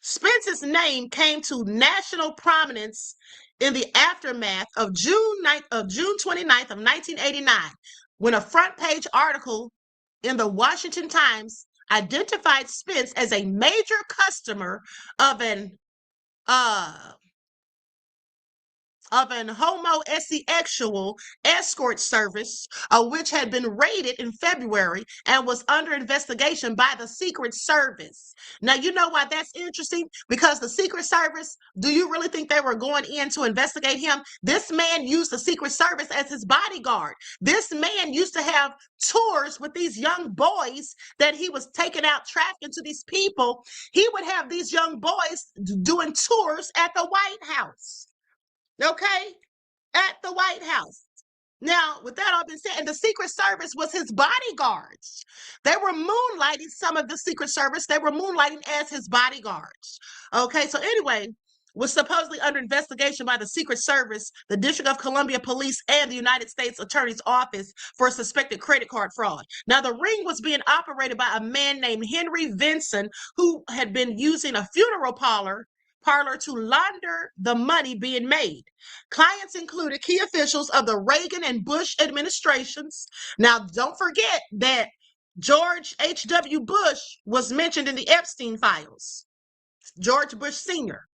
Spence's name came to national prominence in the aftermath of June 29th of 1989, when a front page article in the Washington Times identified Spence as a major customer of an homosexual escort service, which had been raided in February and was under investigation by the Secret Service. Now, you know why that's interesting? Because the Secret Service, do you really think they were going in to investigate him? This man used the Secret Service as his bodyguard. This man used to have tours with these young boys that he was taking out, trafficking to these people. He would have these young boys doing tours at the White House. Okay, at the White House. Now, with that all being said, and the Secret Service was his bodyguards. They were moonlighting, some of the Secret Service, they were moonlighting as his bodyguards. Okay, so anyway, was supposedly under investigation by the Secret Service, the District of Columbia Police, and the United States Attorney's Office for suspected credit card fraud. Now, the ring was being operated by a man named Henry Vinson, who had been using a funeral parlor to launder the money being made. Clients included key officials of the Reagan and Bush administrations. Now, don't forget that George H.W. Bush was mentioned in the Epstein files. George Bush Sr.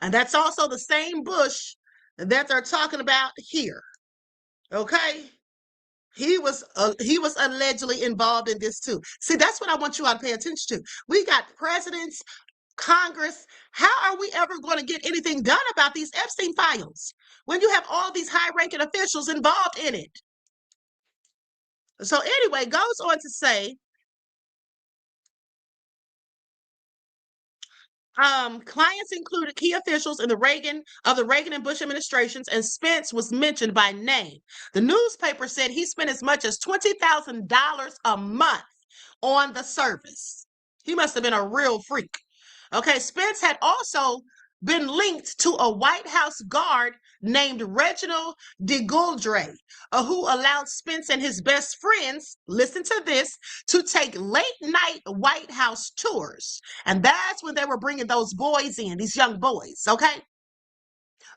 And that's also the same Bush that they're talking about here. Okay? He was allegedly involved in this too. See, that's what I want you all to pay attention to. We got presidents, Congress. How are we ever going to get anything done about these Epstein files when you have all these high-ranking officials involved in it? So anyway, goes on to say, clients included key officials in the Reagan and Bush administrations, and Spence was mentioned by name. The newspaper said he spent as much as $20,000 a month on the service. He must have been a real freak. Okay, Spence had also been linked to a White House guard named Reginald DeGouldre, who allowed Spence and his best friends, listen to this, to take late-night White House tours. And that's when they were bringing those boys in, these young boys, okay?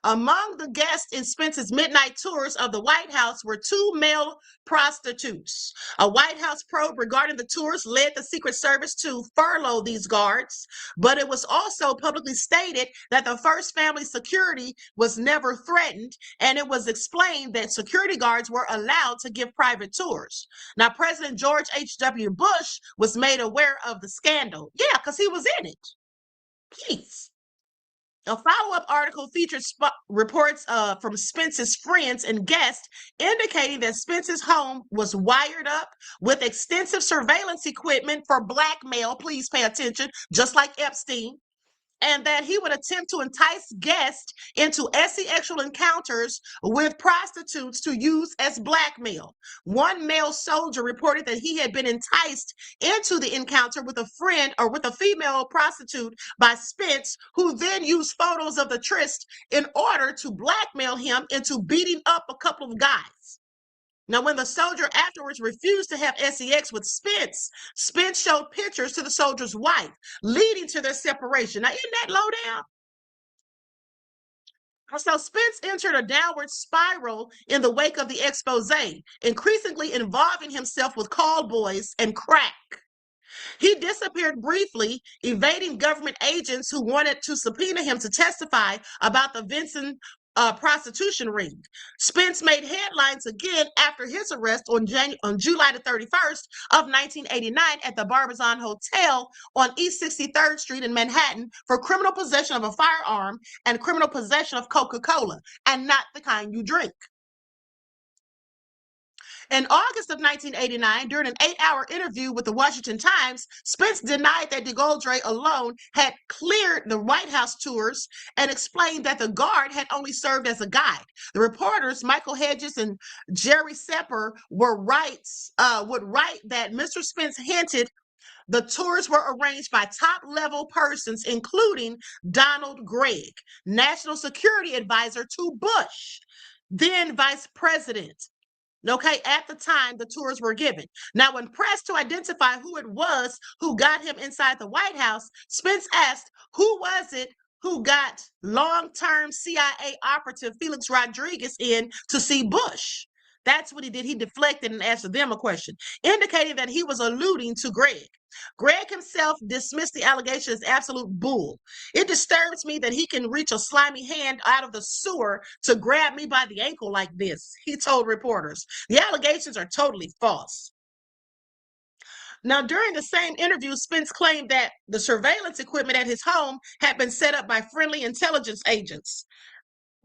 Among the guests in Spence's midnight tours of the White House were two male prostitutes. A White House probe regarding the tours led the Secret Service to furlough these guards, but it was also publicly stated that the first family's security was never threatened, and it was explained that security guards were allowed to give private tours. Now, President George H.W. Bush was made aware of the scandal. Yeah, because he was in it. Please. A follow-up article featured reports from Spence's friends and guests indicating that Spence's home was wired up with extensive surveillance equipment for blackmail. Please pay attention, just like Epstein. And that he would attempt to entice guests into sexual encounters with prostitutes to use as blackmail. One male soldier reported that he had been enticed into the encounter with a friend or with a female prostitute by Spence, who then used photos of the tryst in order to blackmail him into beating up a couple of guys. Now, when the soldier afterwards refused to have sex with Spence, Spence showed pictures to the soldier's wife, leading to their separation. Now, isn't that low down? So Spence entered a downward spiral in the wake of the expose, increasingly involving himself with call boys and crack. He disappeared briefly, evading government agents who wanted to subpoena him to testify about the Vinson prostitution ring. Spence made headlines again after his arrest on July the 31st of 1989 at the Barbizon Hotel on East 63rd Street in Manhattan for criminal possession of a firearm and criminal possession of Coca-Cola, and not the kind you drink. In August of 1989, during an 8-hour interview with the Washington Times, Spence denied that DeGoldre alone had cleared the White House tours and explained that the guard had only served as a guide. The reporters, Michael Hedges and Jerry Sepper, would write that Mr. Spence hinted the tours were arranged by top-level persons, including Donald Gregg, National Security Advisor to Bush, then Vice President. Okay, at the time the tours were given. Now, when pressed to identify who it was who got him inside the White House, Spence asked, who was it who got long-term CIA operative Felix Rodriguez in to see Bush? That's what he did. He deflected and asked them a question, indicating that he was alluding to Gregg. Gregg himself dismissed the allegation as absolute bull. It disturbs me that he can reach a slimy hand out of the sewer to grab me by the ankle like this, he told reporters. The allegations are totally false. Now, during the same interview, Spence claimed that the surveillance equipment at his home had been set up by friendly intelligence agents.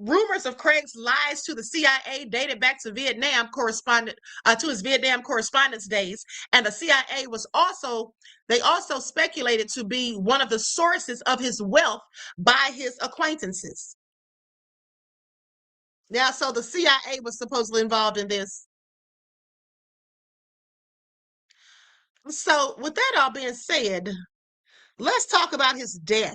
Rumors of Craig's lies to the CIA dated back to to his Vietnam correspondence days, and the CIA they also speculated to be one of the sources of his wealth by his acquaintances. Now, so the CIA was supposedly involved in this. So, with that all being said, let's talk about his death.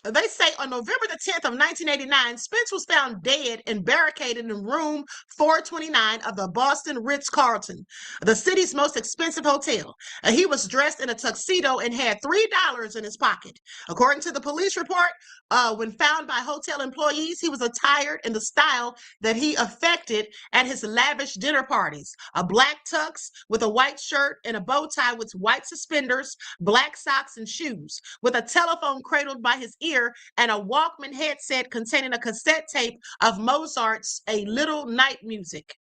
They say on November the 10th of 1989, Spence was found dead and barricaded in room 429 of the Boston Ritz-Carlton, the city's most expensive hotel. He was dressed in a tuxedo and had $3 in his pocket. According to the police report, when found by hotel employees, he was attired in the style that he affected at his lavish dinner parties: a black tux with a white shirt and a bow tie with white suspenders, black socks and shoes, with a telephone cradled by his ear and a Walkman headset containing a cassette tape of Mozart's A Little Night Music.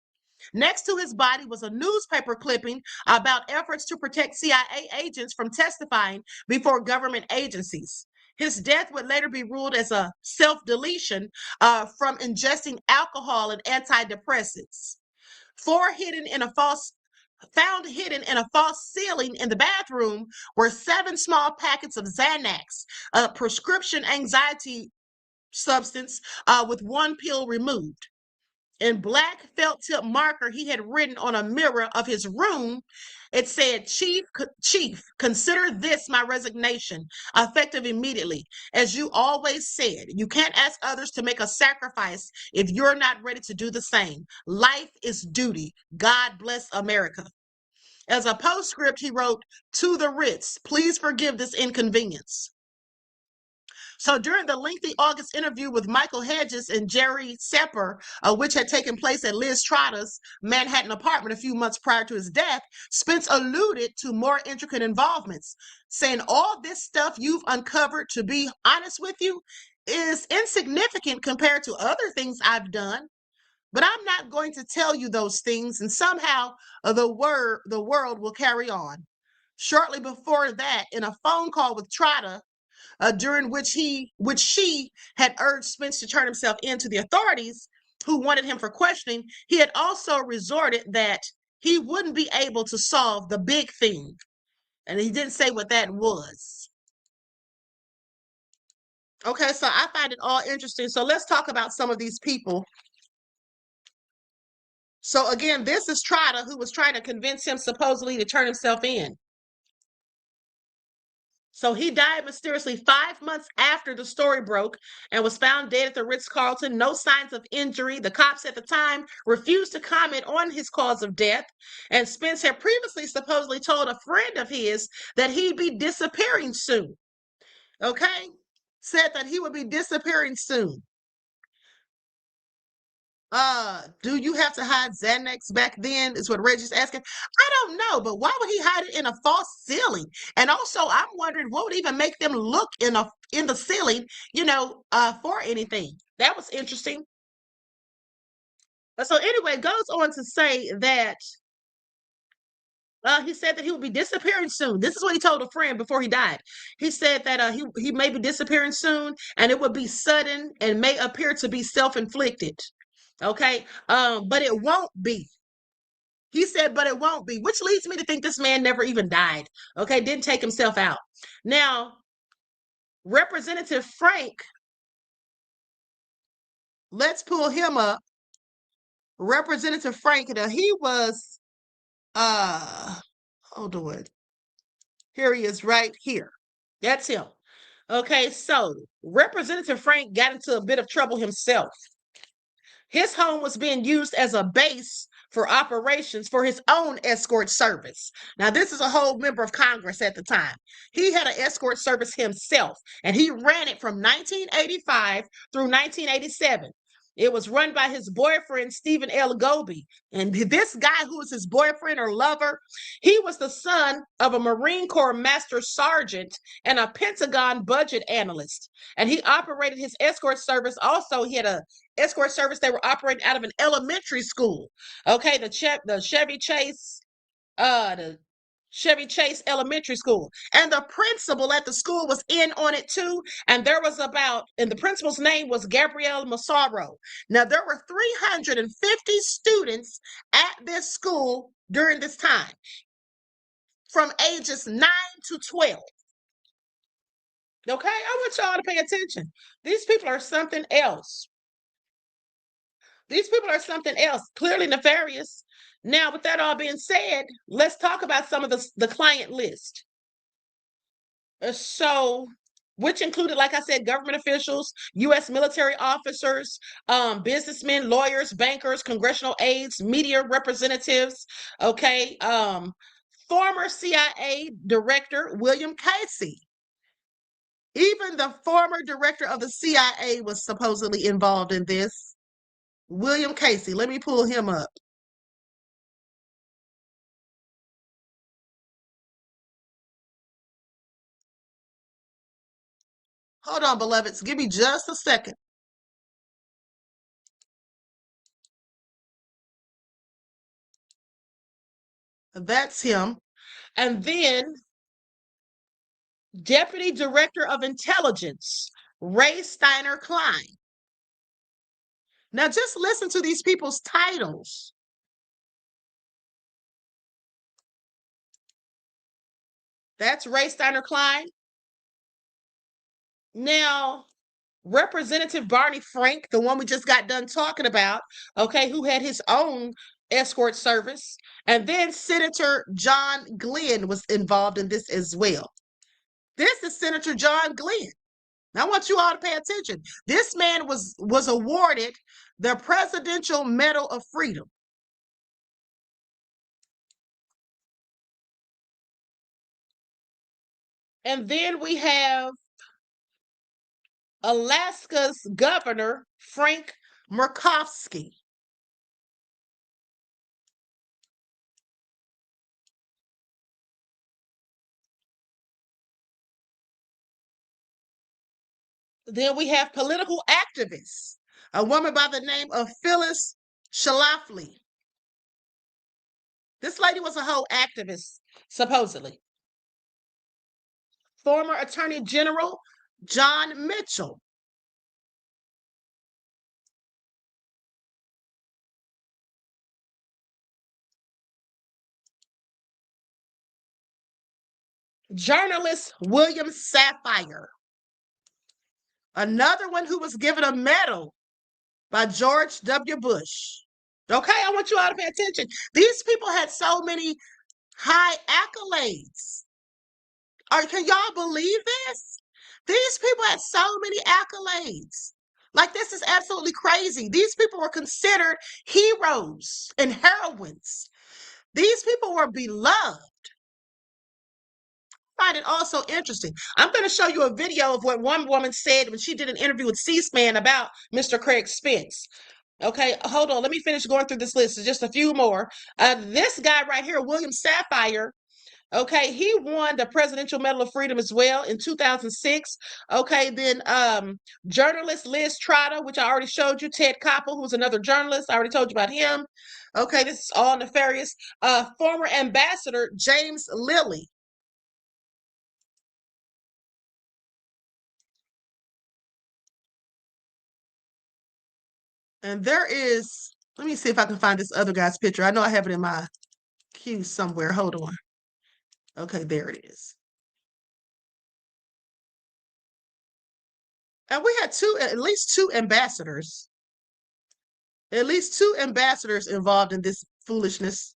Next to his body was a newspaper clipping about efforts to protect CIA agents from testifying before government agencies. His death would later be ruled as a self-deletion from ingesting alcohol and antidepressants. Found hidden in a false ceiling in the bathroom were 7 small packets of Xanax, a prescription anxiety substance, with 1 pill removed. In black felt tip marker he had written on a mirror of his room, it said, Chief, consider this my resignation, effective immediately. As you always said, you can't ask others to make a sacrifice if you're not ready to do the same. Life is duty. God bless America. As a postscript, he wrote, to the Ritz, please forgive this inconvenience. So during the lengthy August interview with Michael Hedges and Jerry Sepper, which had taken place at Liz Trotter's Manhattan apartment a few months prior to his death, Spence alluded to more intricate involvements, saying all this stuff you've uncovered, to be honest with you, is insignificant compared to other things I've done. But I'm not going to tell you those things, and somehow the world will carry on. Shortly before that, in a phone call with Trotter, during which she had urged Spence to turn himself in to the authorities who wanted him for questioning, he had also resorted that he wouldn't be able to solve the big thing. And he didn't say what that was. Okay, so I find it all interesting. So let's talk about some of these people. So again, this is Trotter, who was trying to convince him supposedly to turn himself in. So he died mysteriously 5 months after the story broke and was found dead at the Ritz-Carlton. No signs of injury. The cops at the time refused to comment on his cause of death. And Spence had previously supposedly told a friend of his that he'd be disappearing soon. Okay? Said that he would be disappearing soon. Do you have to hide Xanax back then? Is what Reggie's asking. I don't know, but why would he hide it in a false ceiling? And also, I'm wondering what would even make them look in the ceiling, for anything. That was interesting. So anyway, it goes on to say that he said that he would be disappearing soon. This is what he told a friend before he died. He said that he may be disappearing soon, and it would be sudden and may appear to be self-inflicted. Okay, but it won't be. He said, but it won't be, which leads me to think this man never even died. Okay, didn't take himself out. Now, Representative Frank, let's pull him up. Representative Frank, he was hold on. Here he is right here. That's him. Okay, so Representative Frank got into a bit of trouble himself. His home was being used as a base for operations for his own escort service. Now, this is a whole member of Congress at the time. He had an escort service himself, and he ran it from 1985 through 1987. It was run by his boyfriend, Stephen L. Goby. And this guy who was his boyfriend or lover, he was the son of a Marine Corps Master Sergeant and a Pentagon budget analyst. And he operated his escort service. Also, he had a escort service they were operating out of an elementary school. Okay, the Chevy Chase Elementary School. And the principal at the school was in on it too. And the principal's name was Gabrielle Massaro. Now, there were 350 students at this school during this time, from ages 9 to 12. Okay, I want y'all to pay attention. These people are something else. These people are something else, clearly nefarious. Now, with that all being said, let's talk about some of the client list. Which included, like I said, government officials, U.S. military officers, businessmen, lawyers, bankers, congressional aides, media representatives, okay, former CIA director William Casey. Even the former director of the CIA was supposedly involved in this. William Casey. Let me pull him up. Hold on, beloveds. Give me just a second. That's him. And then Deputy Director of Intelligence, Ray Steiner Klein. Now, just listen to these people's titles. That's Ray Steiner Klein. Now, Representative Barney Frank, the one we just got done talking about, okay, who had his own escort service. And then Senator John Glenn was involved in this as well. This is Senator John Glenn. I want you all to pay attention. This man was awarded the Presidential Medal of Freedom. And then we have Alaska's Governor, Frank Murkowski. Then we have political activists, a woman by the name of Phyllis Schlafly. This lady was a whole activist, supposedly. Former Attorney General John Mitchell. Journalist William Safire. Another one who was given a medal by George W. Bush. Okay, I want you all to pay attention. These people had so many high accolades. Can y'all believe this? These people had so many accolades. Like, this is absolutely crazy. These people were considered heroes and heroines. These people were beloved. I find it also interesting. I'm going to show you a video of what one woman said when she did an interview with C-SPAN about Mr. Craig Spence. Okay, hold on. Let me finish going through this list. There's just a few more. This guy right here, William Sapphire. Okay, he won the Presidential Medal of Freedom as well in 2006. Okay, then journalist Liz Trotter, which I already showed you, Ted Koppel, who's another journalist. I already told you about him. Okay, this is all nefarious. Former ambassador James Lilly. And there is, let me see if I can find this other guy's picture. I know I have it in my queue somewhere. Hold on. Okay, there it is. And we had at least two ambassadors. At least two ambassadors involved in this foolishness.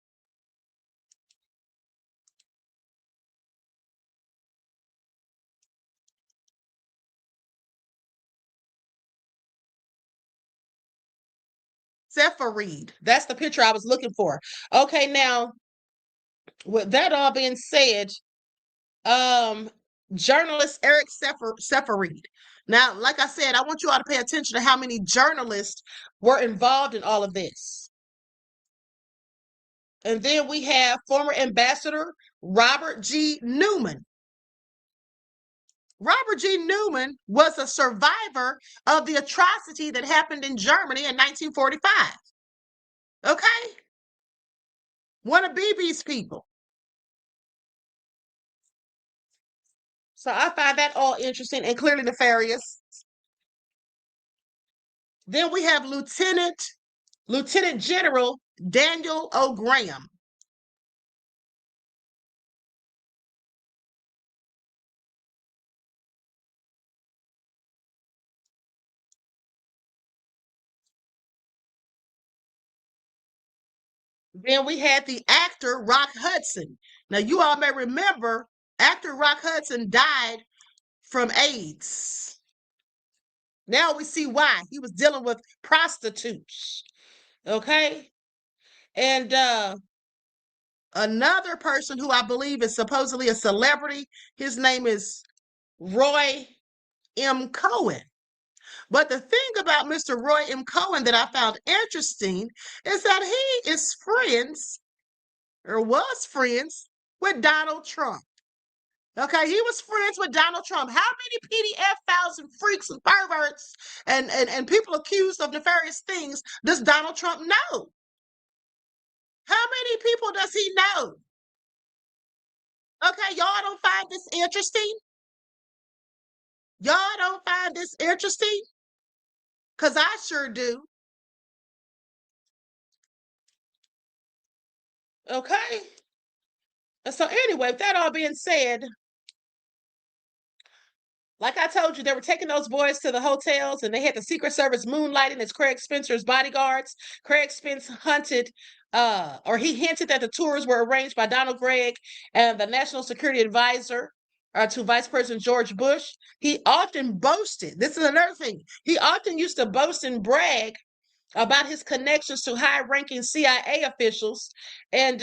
Sepharid. That's the picture I was looking for. Okay, now, with that all being said, journalist Eric Sepharid. Now, like I said, I want you all to pay attention to how many journalists were involved in all of this. And then we have former ambassador Robert G. Newman. Robert G. Newman was a survivor of the atrocity that happened in Germany in 1945. Okay? One of BB's people. So I find that all interesting and clearly nefarious. Then we have Lieutenant General Daniel O'Graham. Then we had the actor Rock Hudson. Now, you all may remember actor Rock Hudson died from AIDS. Now we see why. He was dealing with prostitutes. Okay? And another person who I believe is supposedly a celebrity, his name is Roy M. Cohen. But the thing about Mr. Roy M. Cohen that I found interesting is that he is friends, or was friends, with Donald Trump. Okay, he was friends with Donald Trump. How many PDF files and freaks and perverts and people accused of nefarious things does Donald Trump know? How many people does he know? Okay, y'all don't find this interesting? Y'all don't find this interesting? Because I sure do. Okay. So anyway, with that all being said, like I told you, they were taking those boys to the hotels and they had the Secret Service moonlighting as Craig Spencer's bodyguards. Craig Spence hinted that the tours were arranged by Donald Gregg and the National Security Advisor to Vice President George Bush. He often boasted, this is another thing, he often used to boast and brag about his connections to high-ranking CIA officials. And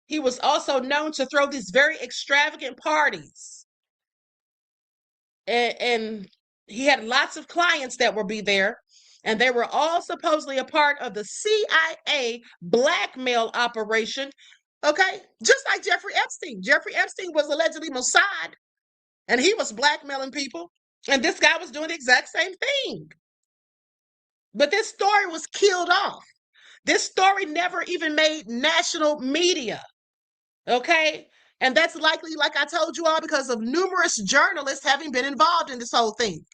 he was also known to throw these very extravagant parties. And he had lots of clients that would be there, and they were all supposedly a part of the CIA blackmail operation. Okay, just like Jeffrey Epstein. Jeffrey Epstein was allegedly Mossad, and he was blackmailing people, and this guy was doing the exact same thing. But this story was killed off. This story never even made national media. Okay, and that's likely, like I told you all, because of numerous journalists having been involved in this whole thing.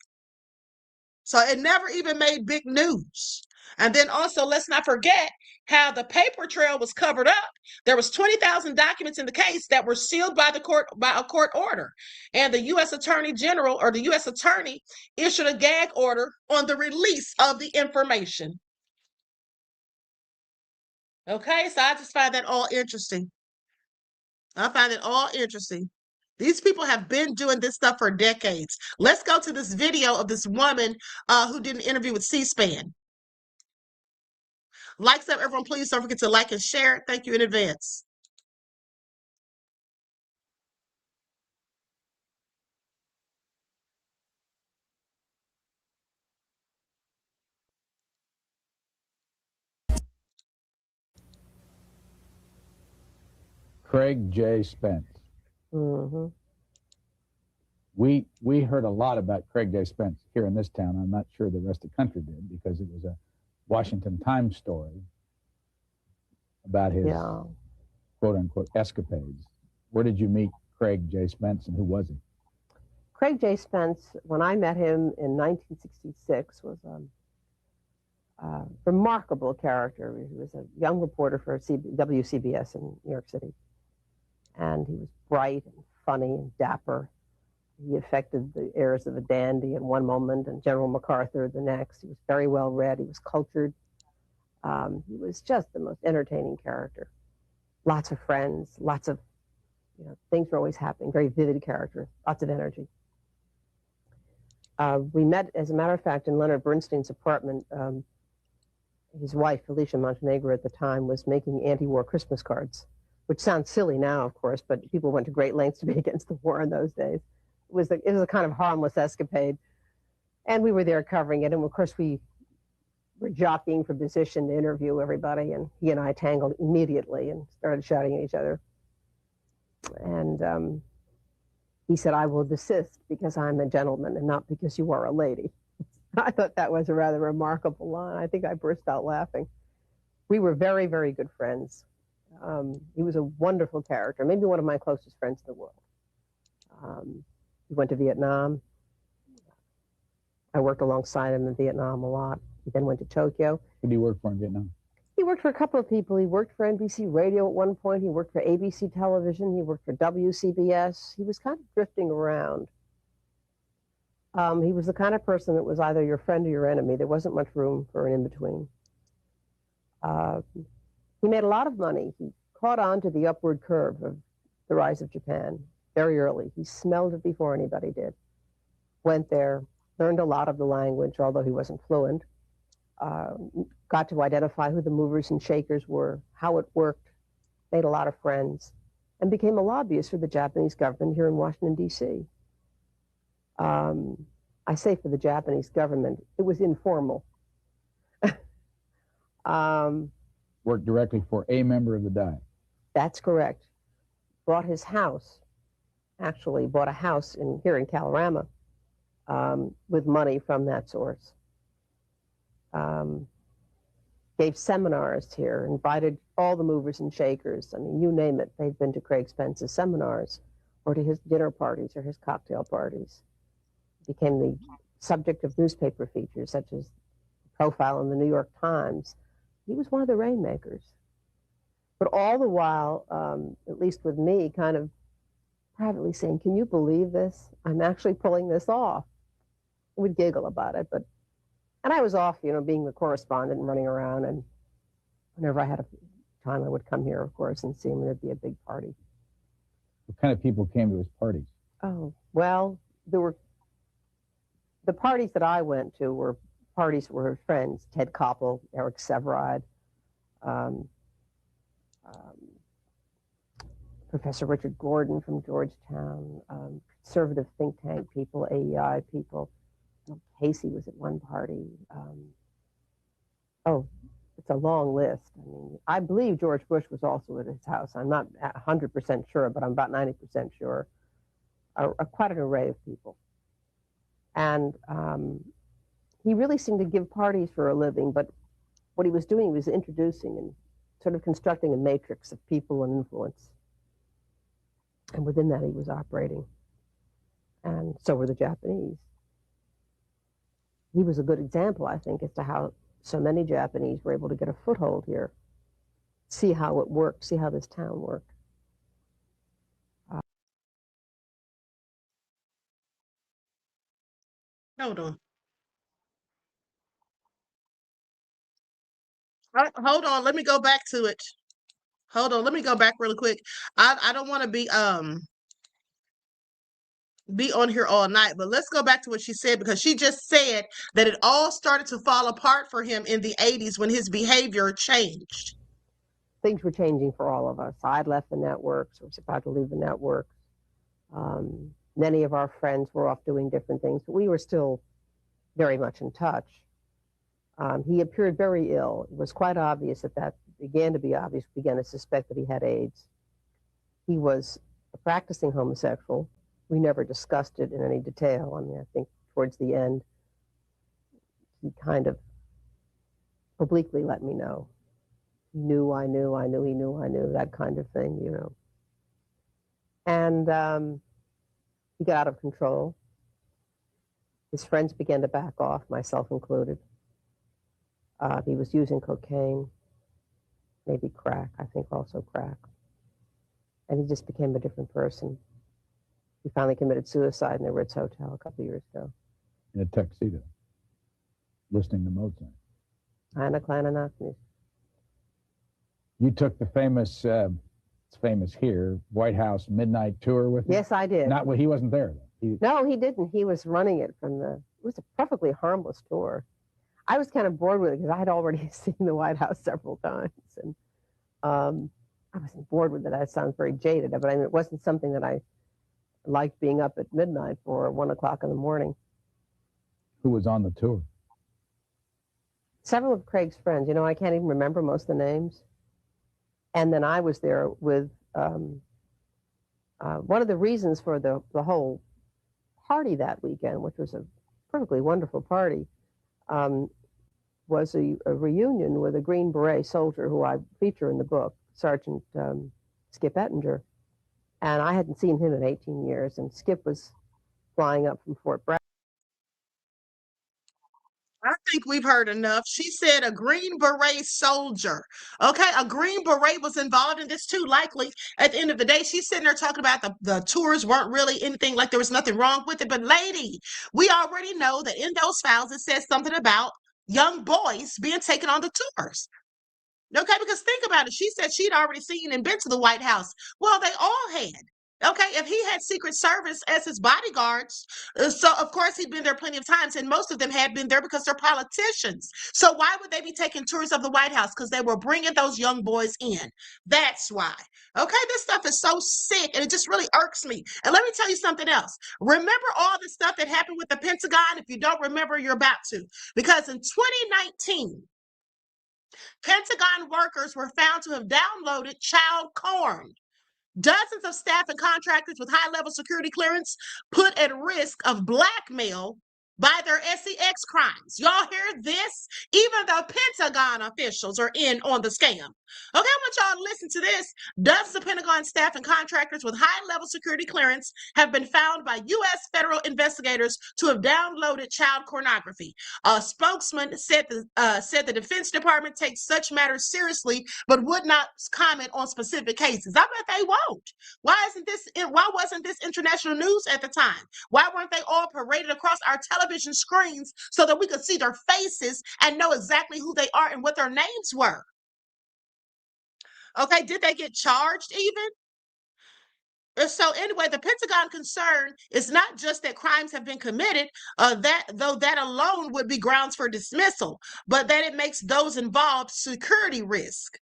So it never even made big news. And then also, let's not forget how the paper trail was covered up. There was 20,000 documents in the case that were sealed by a court order. And the U.S. Attorney General, or the U.S. Attorney, issued a gag order on the release of the information. Okay, so I just find that all interesting. I find it all interesting. These people have been doing this stuff for decades. Let's go to this video of this woman who did an interview with C-SPAN. Likes up, everyone. Please don't forget to like and share. Thank you in advance. Craig J. Spence. Mm-hmm. We heard a lot about Craig J. Spence here in this town. I'm not sure the rest of the country did, because it was a Washington Times story about his quote-unquote escapades. Where did you meet Craig J. Spence, and who was he? Craig J. Spence, when I met him in 1966, was a remarkable character. He was a young reporter for WCBS in New York City. And he was bright and funny and dapper. He affected the airs of a dandy at one moment and General MacArthur the next. He was very well read. He was cultured. He was just the most entertaining character. Lots of friends, lots of, things were always happening. Very vivid character, lots of energy. We met, as a matter of fact, in Leonard Bernstein's apartment. His wife, Felicia Montenegro, at the time, was making anti-war Christmas cards, which sounds silly now, of course, but people went to great lengths to be against the war in those days. It was a kind of harmless escapade. And we were there covering it. And of course, we were jockeying for position to interview everybody. And he and I tangled immediately and started shouting at each other. And he said, "I will desist because I'm a gentleman and not because you are a lady." I thought that was a rather remarkable line. I think I burst out laughing. We were very, very good friends. He was a wonderful character, maybe one of my closest friends in the world. He went to Vietnam. I worked alongside him in Vietnam a lot. He then went to Tokyo. Who did he work for in Vietnam? He worked for a couple of people. He worked for NBC Radio at one point. He worked for ABC Television. He worked for WCBS. He was kind of drifting around. He was the kind of person that was either your friend or your enemy. There wasn't much room for an in-between. He made a lot of money. He caught on to the upward curve of the rise of Japan very early. He smelled it before anybody did. Went there, learned a lot of the language, although he wasn't fluent. Got to identify who the movers and shakers were, how it worked, made a lot of friends, and became a lobbyist for the Japanese government here in Washington, D.C. I say for the Japanese government, it was informal. Worked directly for a member of the Dai. That's correct. Bought his house, actually bought a house here in Kalorama with money from that source. Gave seminars here, invited all the movers and shakers. I mean, you name it, they've been to Craig Spence's seminars or to his dinner parties or his cocktail parties. Became the subject of newspaper features, such as profile in the New York Times. He was one of the rainmakers. But all the while, at least with me, kind of privately saying, "Can you believe this? I'm actually pulling this off." We'd giggle about it, and I was off, being the correspondent and running around, and whenever I had a time, I would come here, of course, and see him, and there'd be a big party. What kind of people came to his parties? Oh, well, the parties that I went to were parties where his friends, Ted Koppel, Eric Severide, Professor Richard Gordon from Georgetown, conservative think tank people, AEI people. Casey was at one party. It's a long list. I mean, I believe George Bush was also at his house. I'm not 100% sure, but I'm about 90% sure. Quite an array of people. And he really seemed to give parties for a living, but what he was doing was introducing and sort of constructing a matrix of people and influence. And within that, he was operating. And so were the Japanese. He was a good example, I think, as to how so many Japanese were able to get a foothold here, see how it worked, see how this town worked. Hold on. Hold on. Let me go back to it. Hold on. Let me go back really quick. I don't want to be on here all night, but let's go back to what she said, because she just said that it all started to fall apart for him in the 80s when his behavior changed. Things were changing for all of us. I'd left the networks, was about to leave the networks. Many of our friends were off doing different things, but we were still very much in touch. He appeared very ill. It was quite obvious that began to be obvious. We began to suspect that he had AIDS. He was a practicing homosexual. We never discussed it in any detail. I mean, I think towards the end, he kind of obliquely let me know. He knew, I knew, I knew, he knew, I knew, that kind of thing, you know. And he got out of control. His friends began to back off, myself included. He was using cocaine, maybe crack, I think also crack. And he just became a different person. He finally committed suicide in the Ritz Hotel a couple of years ago. In a tuxedo, listening to Mozart. Anna Klananakis. You took the famous, it's famous here, White House midnight tour with him? Yes, I did. Not, well, he wasn't there, though. No, he didn't. He was running it from it was a perfectly harmless tour. I was kind of bored with it because I had already seen the White House several times. And I wasn't bored with it. That sounds very jaded, but I mean, it wasn't something that I liked being up at midnight for 1 o'clock in the morning. Who was on the tour? Several of Craig's friends. You know, I can't even remember most of the names. And then I was there with one of the reasons for the whole party that weekend, which was a perfectly wonderful party, was a reunion with a Green Beret soldier who I feature in the book, Sergeant Skip Ettinger. And I hadn't seen him in 18 years, and Skip was flying up from Fort Bragg. I think we've heard enough. She said a Green Beret soldier. Okay, a Green Beret was involved in this too, likely. At the end of the day, she's sitting there talking about the tours weren't really anything, like there was nothing wrong with it. But lady, we already know that in those files, it says something about young boys being taken on the tours. Okay, because think about it. She said she'd already seen and been to the White House. Well, they all had. Okay, if he had Secret Service as his bodyguards, so of course he'd been there plenty of times, and most of them had been there because they're politicians. So why would they be taking tours of the White House? Because they were bringing those young boys in. That's why. Okay, this stuff is so sick, and it just really irks me. And let me tell you something else. Remember all the stuff that happened with the Pentagon? If you don't remember, you're about to. Because in 2019, Pentagon workers were found to have downloaded child porn. Dozens of staff and contractors with high-level security clearance put at risk of blackmail by their SEX crimes. Y'all hear this? Even the Pentagon officials are in on the scam. Okay, I want y'all to listen to this. Dozens of Pentagon staff and contractors with high-level security clearance have been found by U.S. federal investigators to have downloaded child pornography. A spokesman said the Defense Department takes such matters seriously, but would not comment on specific cases. I bet they won't. Why wasn't this international news at the time? Why weren't they all paraded across our television screens so that we could see their faces and know exactly who they are and what their names were? Okay, did they get charged even? So anyway, the Pentagon concern is not just that crimes have been committed, that alone would be grounds for dismissal, but that it makes those involved security risk.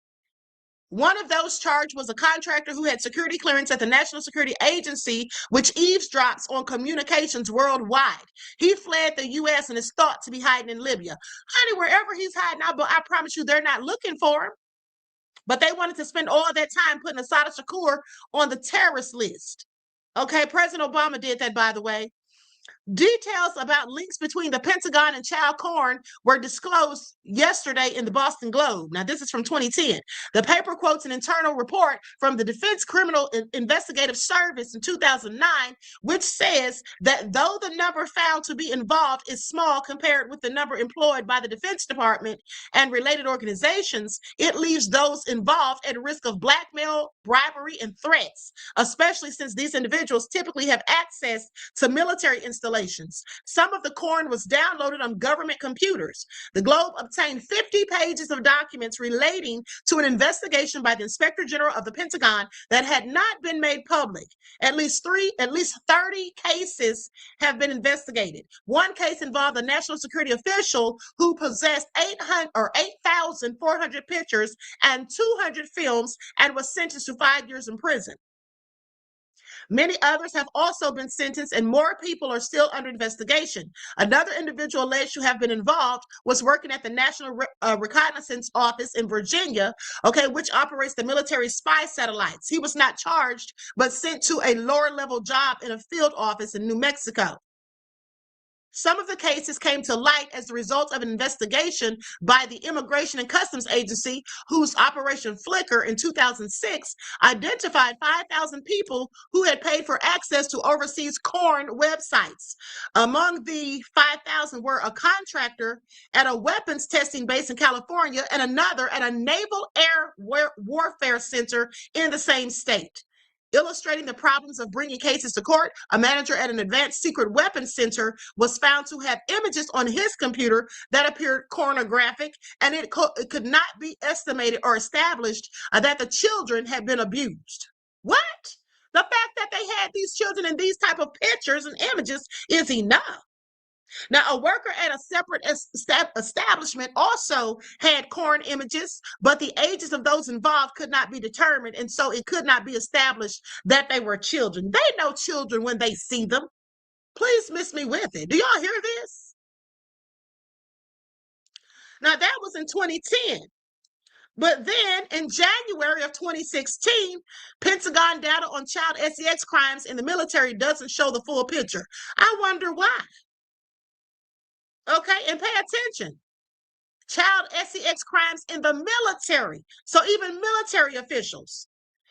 One of those charged was a contractor who had security clearance at the National Security Agency, which eavesdrops on communications worldwide. He fled the U.S. and is thought to be hiding in Libya. Honey, wherever he's hiding, I promise you they're not looking for him. But they wanted to spend all that time putting Assad Shakur on the terrorist list. Okay, President Obama did that, by the way. Details about links between the Pentagon and child porn were disclosed yesterday in the Boston Globe. Now, this is from 2010. The paper quotes an internal report from the Defense Criminal Investigative Service in 2009, which says that though the number found to be involved is small compared with the number employed by the Defense Department and related organizations, it leaves those involved at risk of blackmail, bribery, and threats, especially since these individuals typically have access to military installations. Some of the porn was downloaded on government computers. The Globe obtained 50 pages of documents relating to an investigation by the Inspector General of the Pentagon that had not been made public. At least 30 cases have been investigated. One case involved a national security official who possessed 8,400 pictures and 200 films and was sentenced to 5 years in prison. Many others have also been sentenced, and more people are still under investigation. Another individual alleged to have been involved was working at the National Reconnaissance Office in Virginia, okay, which operates the military spy satellites. He was not charged, but sent to a lower-level job in a field office in New Mexico. Some of the cases came to light as a result of an investigation by the Immigration and Customs Agency, whose Operation Flicker in 2006 identified 5,000 people who had paid for access to overseas corn websites. Among the 5,000 were a contractor at a weapons testing base in California and another at a naval air warfare center in the same state. Illustrating the problems of bringing cases to court, a manager at an advanced secret weapons center was found to have images on his computer that appeared pornographic, and it could not be estimated or established that the children had been abused. What? The fact that they had these children in these type of pictures and images is enough. Now, a worker at a separate establishment also had corn images, but the ages of those involved could not be determined, and so it could not be established that they were children. They know children when they see them. Please miss me with it. Do y'all hear this? Now, that was in 2010. But then in January of 2016, Pentagon data on child sex crimes in the military doesn't show the full picture. I wonder why. Okay, and pay attention. Child sex crimes in the military. So even military officials.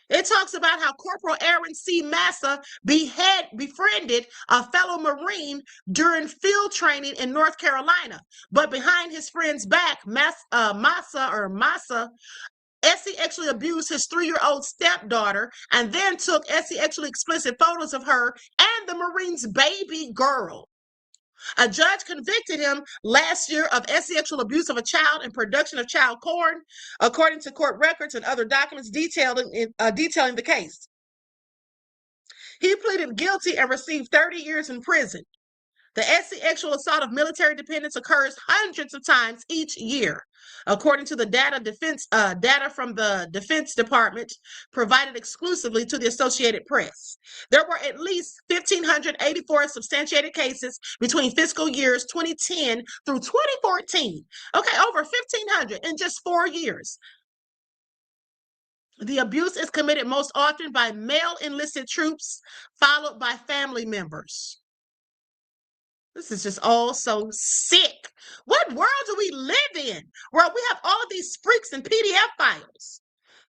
It talks about how Corporal Aaron C. Massa befriended a fellow Marine during field training in North Carolina. But behind his friend's back, Massa sexually abused his 3-year-old stepdaughter and then took sexually explicit photos of her and the Marine's baby girl. A judge convicted him last year of sexual abuse of a child and production of child porn, according to court records and other documents detailing the case. He pleaded guilty and received 30 years in prison. The sexual assault of military dependents occurs hundreds of times each year, according to the data from the Defense Department provided exclusively to the Associated Press. There were at least 1,584 substantiated cases between fiscal years 2010 through 2014. Okay, over 1,500 in just 4 years. The abuse is committed most often by male enlisted troops, followed by family members. This is just all so sick. What world do we live in where we have all of these freaks and PDF files?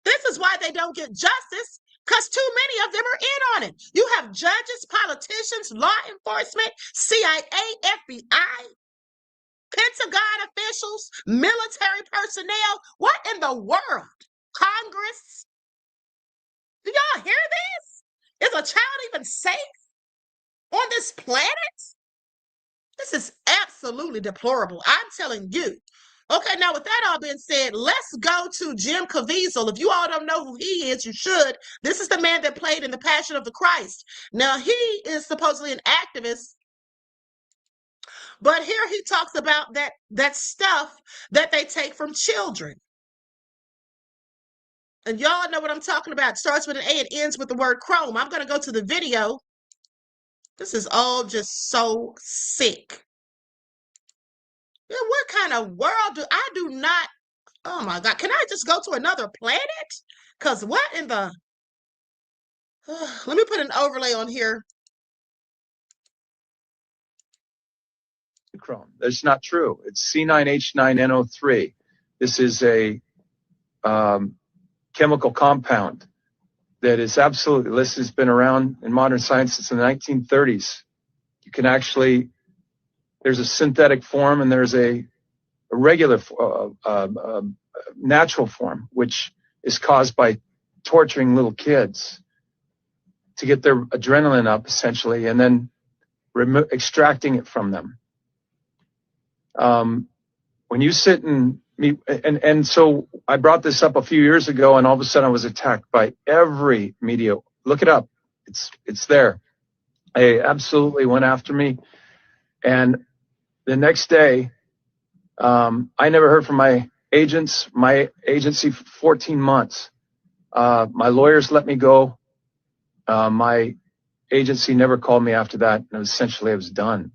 This is why they don't get justice, because too many of them are in on it. You have judges, politicians, law enforcement, CIA, FBI, Pentagon officials, military personnel. What in the world? Congress? Do y'all hear this? Is a child even safe on this planet? This is absolutely deplorable. I'm telling you. Okay, now with that all being said, let's go to Jim Caviezel. If you all don't know who he is, you should. This is the man that played in The Passion of the Christ. Now, he is supposedly an activist, but here he talks about that stuff that they take from children. And y'all know what I'm talking about. It starts with an A and ends with the word chrome. I'm going to go to the video. This is all just so sick. What kind of world I do not, oh my God, can I just go to another planet? Because what in the, let me put an overlay on here. Chrome. That's not true. It's C9H9NO3. This is a chemical compound that is absolutely, this has been around in modern science since the 1930s. You can actually, there's a synthetic form and there's a regular natural form, which is caused by torturing little kids to get their adrenaline up, essentially, and then extracting it from them. When you sit and meet, and so I brought this up a few years ago, and all of a sudden I was attacked by every media. Look it up. It's there. They absolutely went after me. And the next day, I never heard from my agency for 14 months. My lawyers let me go. My agency never called me after that. And essentially, I was done.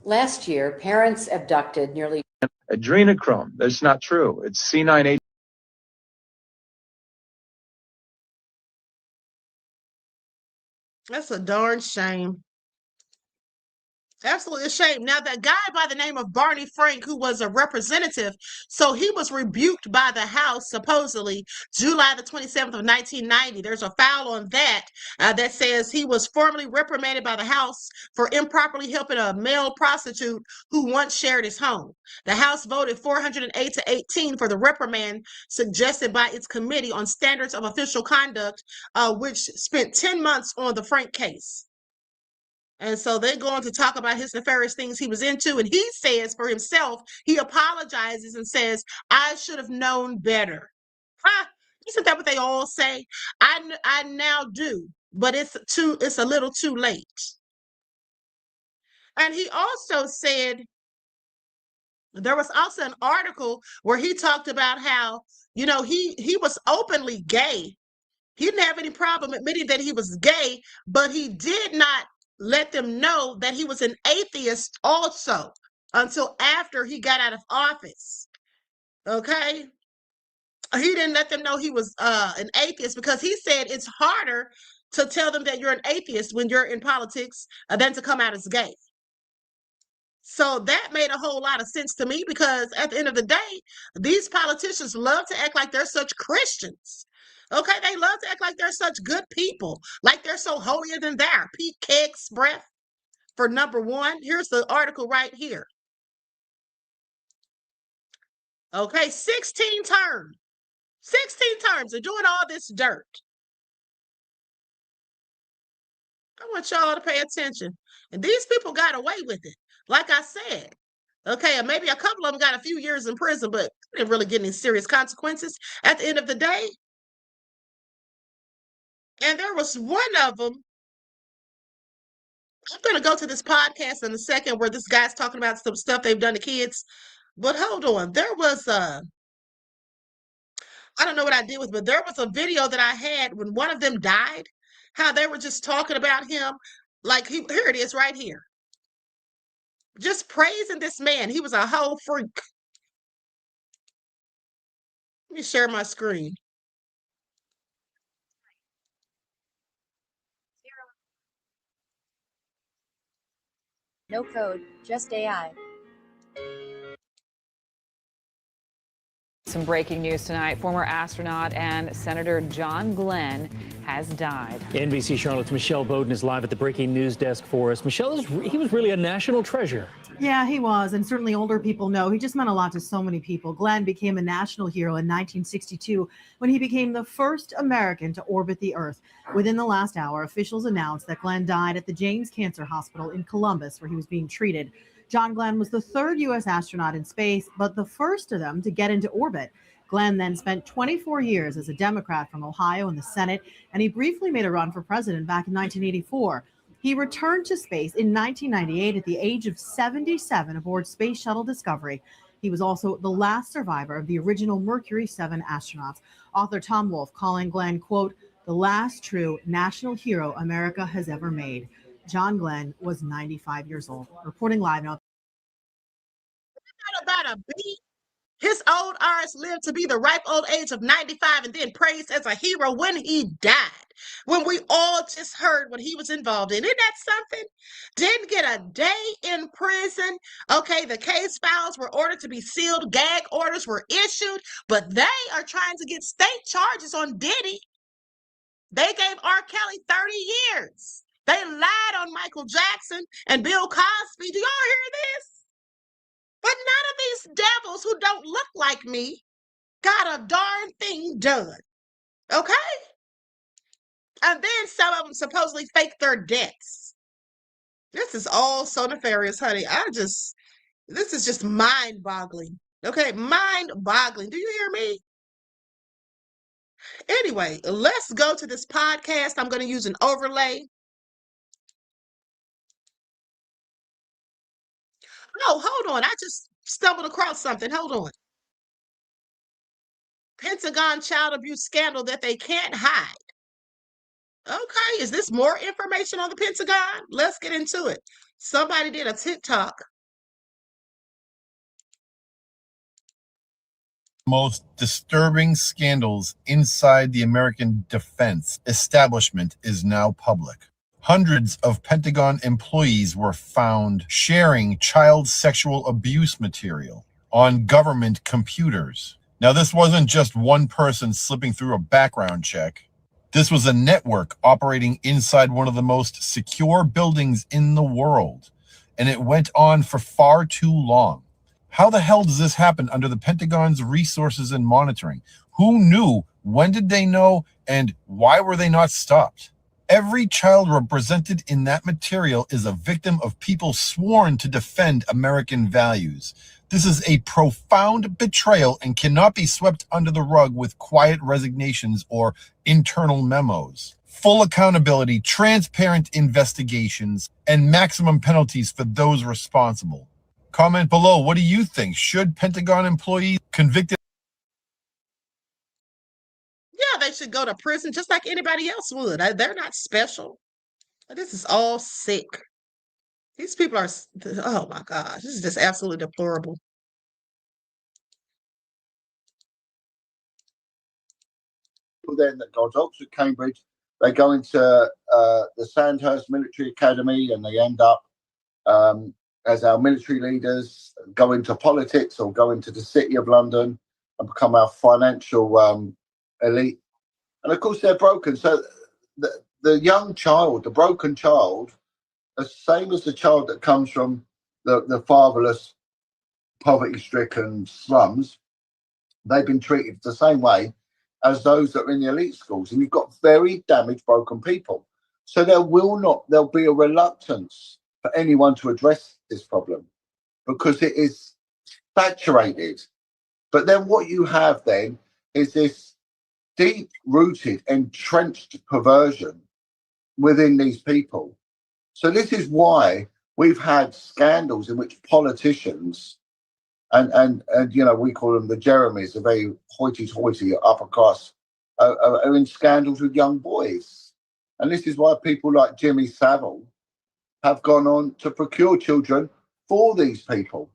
Last year, parents abducted nearly Adrenochrome. That's not true. It's C9H. That's a darn shame. Absolutely a shame. Now, that guy by the name of Barney Frank, who was a representative, so he was rebuked by the House, supposedly, July the 27th of 1990. There's a file on that that says he was formally reprimanded by the House for improperly helping a male prostitute who once shared his home. The House voted 408 to 18 for the reprimand suggested by its Committee on Standards of Official Conduct, which spent 10 months on the Frank case. And so they're going to talk about his nefarious things he was into. And he says for himself, he apologizes and says, I should have known better. Isn't that what they all say? I now do, but it's a little too late. And he also said, there was also an article where he talked about how, he was openly gay. He didn't have any problem admitting that he was gay, but he did not let them know that he was an atheist also until after he got out of office. Okay? He didn't let them know he was an atheist because he said it's harder to tell them that you're an atheist when you're in politics than to come out as gay. So that made a whole lot of sense to me because at the end of the day, these politicians love to act like they're such Christians. Okay, they love to act like they're such good people, like they're so holier than thou. Pete Kegg's breath for number one. Here's the article right here. Okay, 16 terms. 16 terms of doing all this dirt. I want y'all to pay attention. And these people got away with it. Like I said, okay, and maybe a couple of them got a few years in prison, but didn't really get any serious consequences at the end of the day. And there was one of them. I'm going to go to this podcast in a second where this guy's talking about some stuff they've done to kids. But hold on. There was I don't know what I did with, but there was a video that I had when one of them died, how they were just talking about him. Like, here it is right here. Just praising this man. He was a whole freak. Let me share my screen. No code, just AI. Some breaking news tonight. Former astronaut and Senator John Glenn has died. NBC Charlotte's Michelle Bowden is live at the breaking news desk for us. Michelle, he was really a national treasure. Yeah, he was, and certainly older people know he just meant a lot to so many people. Glenn became a national hero in 1962 when he became the first American to orbit the Earth. Within the last hour, officials announced that Glenn died at the James Cancer Hospital in Columbus, where he was being treated. John Glenn was the third U.S. astronaut in space, but the first of them to get into orbit. Glenn then spent 24 years as a Democrat from Ohio in the Senate, and he briefly made a run for president back in 1984. He returned to space in 1998 at the age of 77 aboard Space Shuttle Discovery. He was also the last survivor of the original Mercury 7 astronauts. Author Tom Wolfe calling Glenn, quote, the last true national hero America has ever made. John Glenn was 95 years old. Reporting live now. About a beat. His old arse lived to be the ripe old age of 95 and then praised as a hero when he died. When we all just heard what he was involved in. Isn't that something? Didn't get a day in prison. Okay, the case files were ordered to be sealed. Gag orders were issued. But they are trying to get state charges on Diddy. They gave R. Kelly 30 years. They lied on Michael Jackson and Bill Cosby. Do y'all hear this? But none of these devils who don't look like me got a darn thing done. Okay? And then some of them supposedly fake their deaths. This is all so nefarious, honey. This is just mind-boggling. Okay? Mind-boggling. Do you hear me? Anyway, let's go to this podcast. I'm going to use an overlay. Oh, hold on. I just stumbled across something. Hold on. Pentagon child abuse scandal that they can't hide. Okay, is this more information on the Pentagon? Let's get into it. Somebody did a TikTok. Most disturbing scandals inside the American defense establishment is now public. Hundreds of Pentagon employees were found sharing child sexual abuse material on government computers. Now, this wasn't just one person slipping through a background check. This was a network operating inside one of the most secure buildings in the world, and it went on for far too long. How the hell does this happen under the Pentagon's resources and monitoring? Who knew? When did they know? And why were they not stopped? Every child represented in that material is a victim of people sworn to defend American values. This is a profound betrayal and cannot be swept under the rug with quiet resignations or internal memos. Full accountability, transparent investigations, and maximum penalties for those responsible. Comment below. What do you think? Should Pentagon employees convicted? Yeah, they should go to prison just like anybody else would. They're not special. This is all sick. These people are, oh my gosh, this is just absolutely deplorable. Then that go to Oxford, Cambridge, they go into the Sandhurst Military Academy, and they end up as our military leaders, go into politics or go into the City of London and become our financial elite. And of course, they're broken. So the young child, the broken child, the same as the child that comes from the fatherless, poverty-stricken slums, they've been treated the same way as those that are in the elite schools. And you've got very damaged, broken people. So there'll be a reluctance for anyone to address this problem because it is saturated. But then what you have then is this deep-rooted, entrenched perversion within these people. So this is why we've had scandals in which politicians and you know, we call them the Jeremys, the very hoity-toity upper class, are in scandals with young boys. And this is why people like Jimmy Savile have gone on to procure children for these people.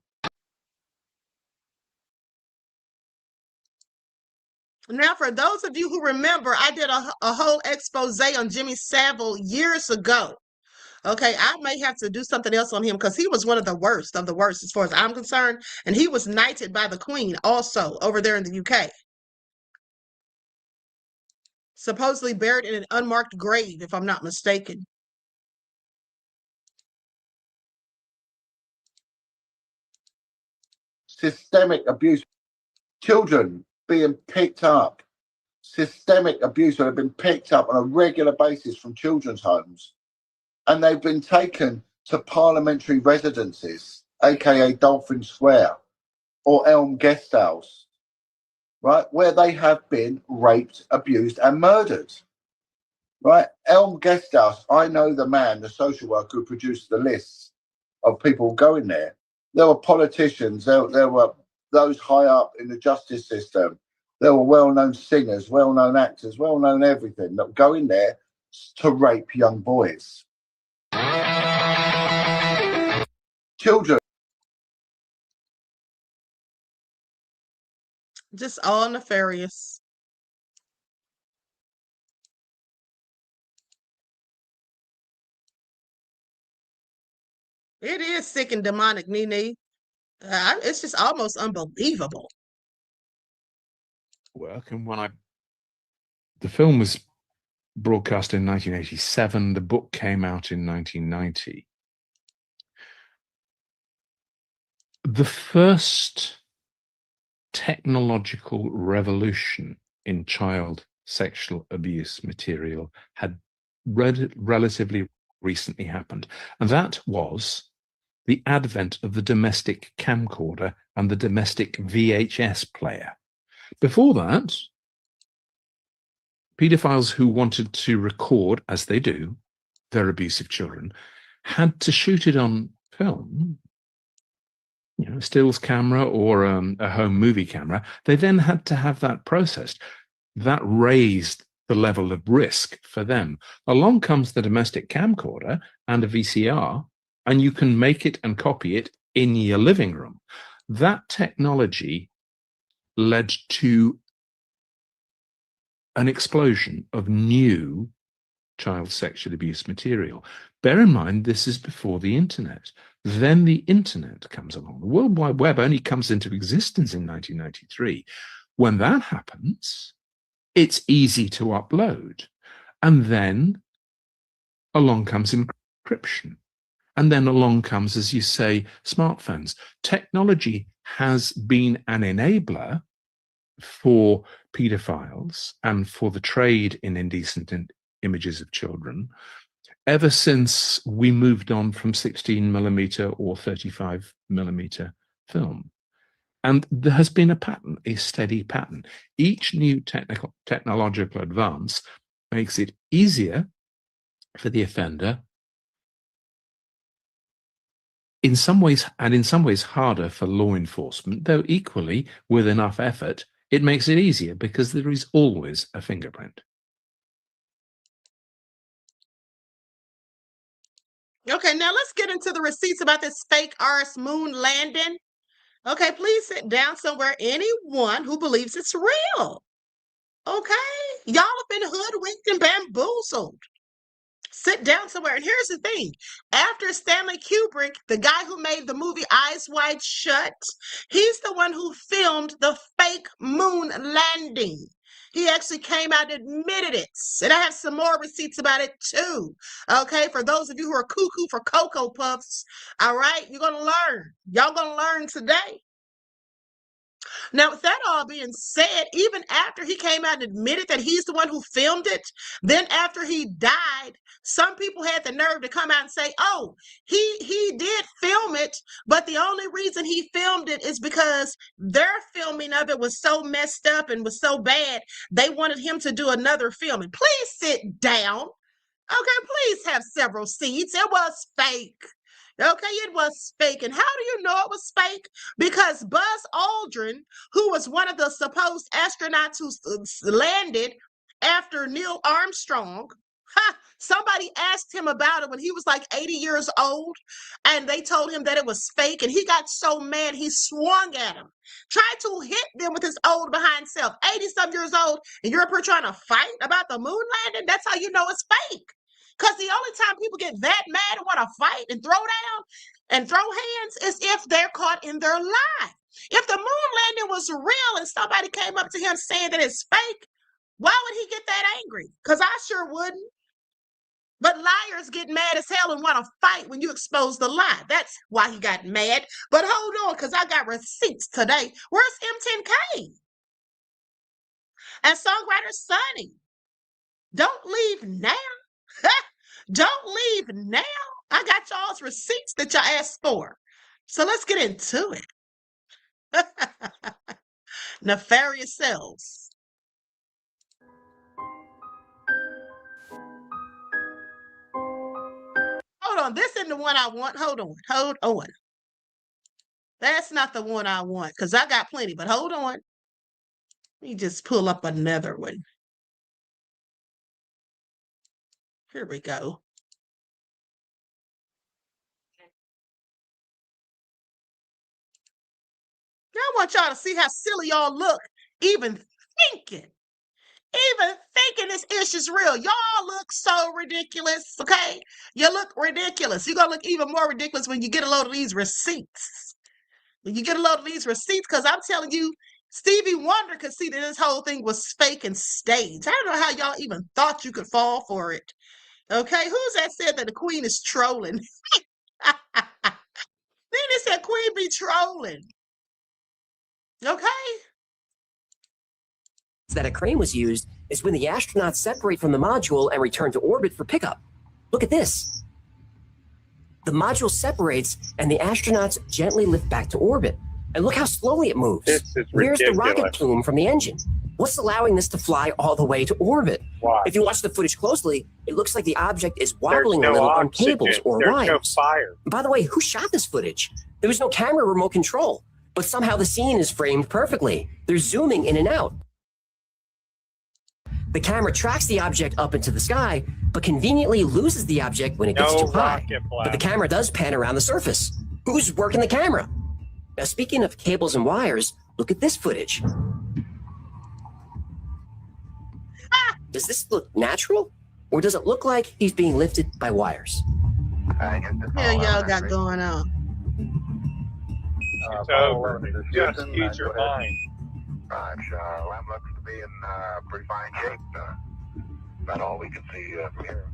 Now, for those of you who remember, I did a whole expose on Jimmy Savile years ago. Okay, I may have to do something else on him because he was one of the worst as far as I'm concerned. And he was knighted by the Queen also over there in the UK. Supposedly buried in an unmarked grave, if I'm not mistaken. Systemic abuse. Children being picked up. Systemic abuse that have been picked up on a regular basis from children's homes. And they've been taken to parliamentary residences, aka Dolphin Square or Elm Guest House, right, where they have been raped, abused, and murdered. Right, Elm Guest House. I know the man, the social worker who produced the lists of people going there. There were politicians. There were those high up in the justice system. There were well-known singers, well-known actors, well-known everything that go in there to rape young boys. Children. Just all nefarious. It is sick and demonic, Nene. It's just almost unbelievable. Work, and the film was broadcast in 1987. The book came out in 1990. The first technological revolution in child sexual abuse material had relatively recently happened, and that was the advent of the domestic camcorder and the domestic VHS player. Before that, paedophiles who wanted to record, as they do, their abusive children had to shoot it on film, you know, a stills camera or a home movie camera. They then had to have that processed. That raised the level of risk for them. Along comes the domestic camcorder and a VCR, and you can make it and copy it in your living room. That technology led to an explosion of new child sexual abuse material. Bear in mind, this is before the internet. Then the internet comes along. The World Wide Web only comes into existence in 1993. When that happens, it's easy to upload. And then along comes encryption. And then along comes, as you say, smartphones. Technology has been an enabler for pedophiles and for the trade in indecent images of children ever since we moved on from 16mm or 35mm film. And there has been a pattern, a steady pattern. Each new technological advance makes it easier for the offender, in some ways, and in some ways harder for law enforcement, though equally, with enough effort, it makes it easier because there is always a fingerprint. Okay, now let's get into the receipts about this fake arse moon landing. Okay, please sit down somewhere. Anyone who believes it's real. Okay, y'all have been hoodwinked and bamboozled. Sit down somewhere. And here's the thing. After Stanley Kubrick, the guy who made the movie Eyes Wide Shut, he's the one who filmed the fake moon landing. He actually came out and admitted it. And I have some more receipts about it too. Okay, for those of you who are cuckoo for Cocoa Puffs, all right, you're going to learn. Y'all going to learn today. Now, with that all being said, even after he came out and admitted that he's the one who filmed it, then after he died, some people had the nerve to come out and say, oh, he did film it, but the only reason he filmed it is because their filming of it was so messed up and was so bad, they wanted him to do another filming. Please sit down. Okay, please have several seats. It was fake. Okay, it was fake. And how do you know it was fake? Because Buzz Aldrin, who was one of the supposed astronauts who landed after Neil Armstrong, somebody asked him about it when he was like 80 years old, and they told him that it was fake, and he got so mad he swung at him, tried to hit them with his old behind self. 80-some years old, and you're up here trying to fight about the moon landing? That's how you know it's fake. Because the only time people get that mad and want to fight and throw down and throw hands is if they're caught in their lie. If the moon landing was real and somebody came up to him saying that it's fake, why would he get that angry? Because I sure wouldn't. But liars get mad as hell and want to fight when you expose the lie. That's why he got mad. But hold on, because I got receipts today. Where's M10K? And songwriter Sonny, don't leave now. Don't leave now. I got y'all's receipts that y'all asked for. So let's get into it. Nefarious selves. Hold on. This isn't the one I want. Hold on. That's not the one I want because I got plenty, but hold on. Let me just pull up another one. Here we go. Now I want y'all to see how silly y'all look, even thinking this issue's real. Y'all look so ridiculous, okay? You look ridiculous. You're going to look even more ridiculous when you get a load of these receipts. When you get a load of these receipts, because I'm telling you, Stevie Wonder could see that this whole thing was fake and staged. I don't know how y'all even thought you could fall for it. Okay, who's that said that the queen is trolling? Then they said queen be trolling. Okay. That a crane was used is when the astronauts separate from the module and return to orbit for pickup. Look at this. The module separates and the astronauts gently lift back to orbit. And look how slowly it moves. Where's the rocket plume from the engine? What's allowing this to fly all the way to orbit? Why? If you watch the footage closely, it looks like the object is wobbling a little on cables or wires. No fire. By the way, who shot this footage? There was no camera remote control, but somehow the scene is framed perfectly. They're zooming in and out. The camera tracks the object up into the sky, but conveniently loses the object when it gets too high. But the camera does pan around the surface. Who's working the camera? Now, speaking of cables and wires, look at this footage. Does this look natural? Or does it look like he's being lifted by wires? Yeah, y'all got going on. It's over. Just ease your mind. Right, Lamb looks to be in pretty fine shape. About all we can see from here.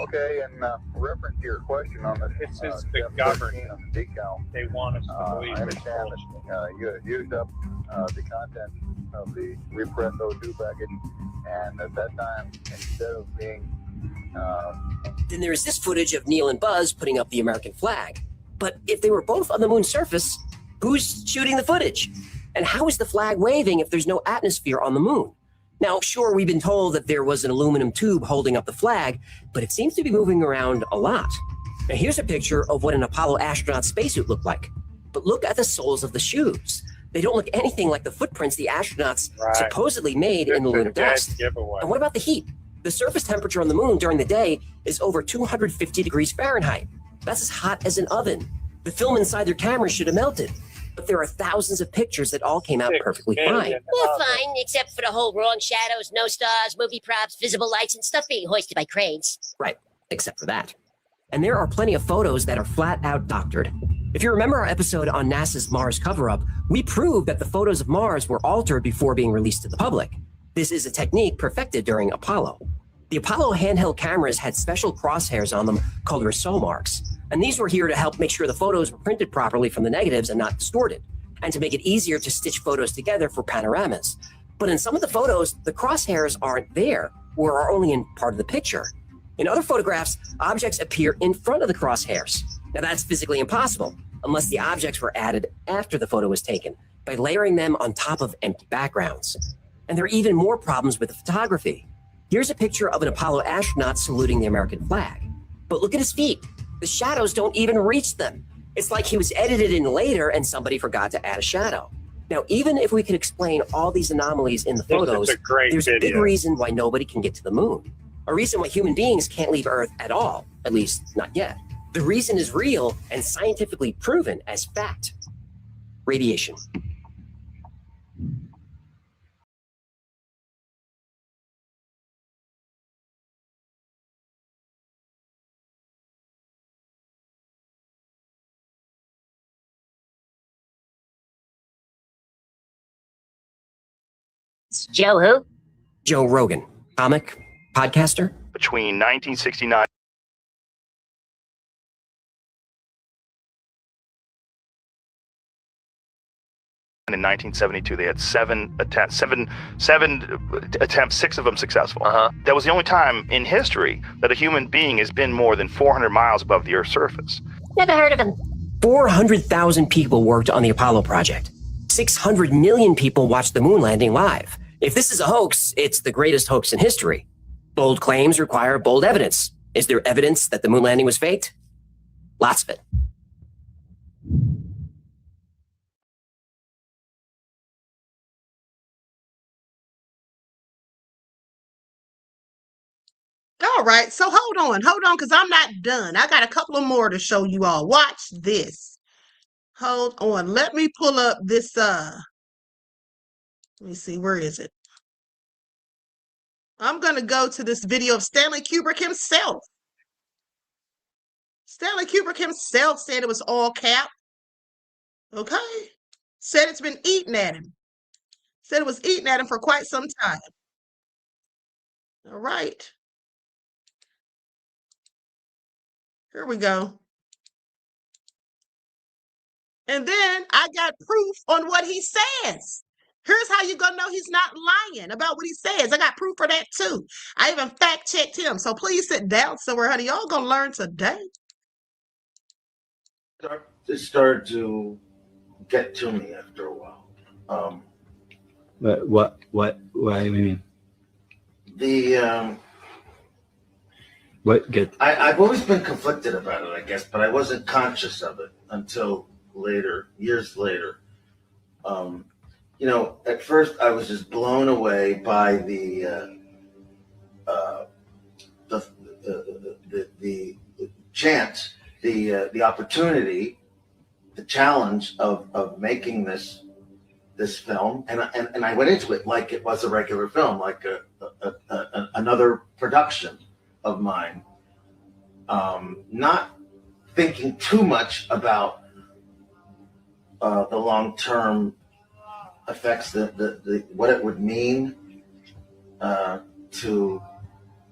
Okay, and reference to your question on the This is the government. decal. They want us to believe I it's understand bullshit. that you had used up the content of the repressed O2 package, and at that time, instead of being Then there's this footage of Neil and Buzz putting up the American flag. But if they were both on the moon's surface, who's shooting the footage? And how is the flag waving if there's no atmosphere on the moon? Now, sure, we've been told that there was an aluminum tube holding up the flag, but it seems to be moving around a lot. Now, here's a picture of what an Apollo astronaut spacesuit looked like. But look at the soles of the shoes. They don't look anything like the footprints the astronauts supposedly made in the lunar dust. Giveaway. And what about the heat? The surface temperature on the moon during the day is over 250 degrees Fahrenheit. That's as hot as an oven. The film inside their cameras should have melted. But there are thousands of pictures that all came out perfectly fine. Well, fine, except for the whole wrong shadows, no stars, movie props, visible lights, and stuff being hoisted by cranes. Right, except for that. And there are plenty of photos that are flat out doctored. If you remember our episode on NASA's Mars cover-up, we proved that the photos of Mars were altered before being released to the public. This is a technique perfected during Apollo. The Apollo handheld cameras had special crosshairs on them called Rousseau marks. And these were here to help make sure the photos were printed properly from the negatives and not distorted, and to make it easier to stitch photos together for panoramas. But in some of the photos, the crosshairs aren't there, or are only in part of the picture. In other photographs, objects appear in front of the crosshairs. Now that's physically impossible, unless the objects were added after the photo was taken, by layering them on top of empty backgrounds. And there are even more problems with the photography. Here's a picture of an Apollo astronaut saluting the American flag. But look at his feet. The shadows don't even reach them. It's like he was edited in later and somebody forgot to add a shadow. Now, even if we could explain all these anomalies in the photos, there's a big reason why nobody can get to the moon. A reason why human beings can't leave Earth at all, at least not yet. The reason is real and scientifically proven as fact. Radiation. Joe who? Joe Rogan, comic, podcaster. Between 1969 and in 1972, they had seven attempts, 6 of them successful. That was the only time in history that a human being has been more than 400 miles above the Earth's surface. Never heard of him. 400,000 people worked on the Apollo project. 600 million people watched the moon landing live. If this is a hoax, it's the greatest hoax in history. Bold claims require bold evidence. Is there evidence that the moon landing was faked? Lots of it. All right, so hold on, because I'm not done. I got a couple of more to show you all. Watch this. Hold on. Let me pull up this, let me see, where is it? I'm going to go to this video of Stanley Kubrick himself. Stanley Kubrick himself said it was all cap. Okay? Said it's been eating at him. Said it was eating at him for quite some time. All right. Here we go. And then I got proof on what he says. Here's how you're going to know he's not lying about what he says. I got proof for that too. I even fact checked him. So please sit down somewhere, honey. Y'all going to learn today. It started to get to me after a while. But what do you mean? What get? I've always been conflicted about it, I guess, but I wasn't conscious of it until later, years later. you know, at first I was just blown away by the chance, the opportunity, the challenge of making this film, and I went into it like it was a regular film, like another production of mine, not thinking too much about the long-term effects, the what it would mean to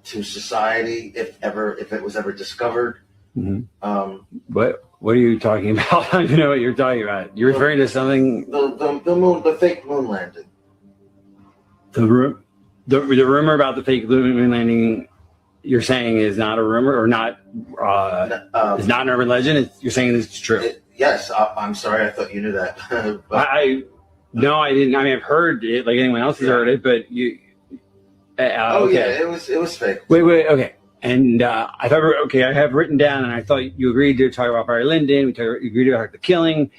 society if it was ever discovered. Mm-hmm. What are you talking about? I don't know what you're talking about. You're referring to something. The fake moon landing. The rumor about the fake moon landing, you're saying is not a rumor, or not is not an urban legend. You're saying it's true. Yes, I'm sorry. I thought you knew that. No, I didn't. I mean, I've heard it, like anyone else has heard it, but you. Okay. Yeah, it was fake. Wait, okay. And I thought, okay, I have written down, and I thought you agreed to talk about Barry Lyndon. You agreed to talk the killing,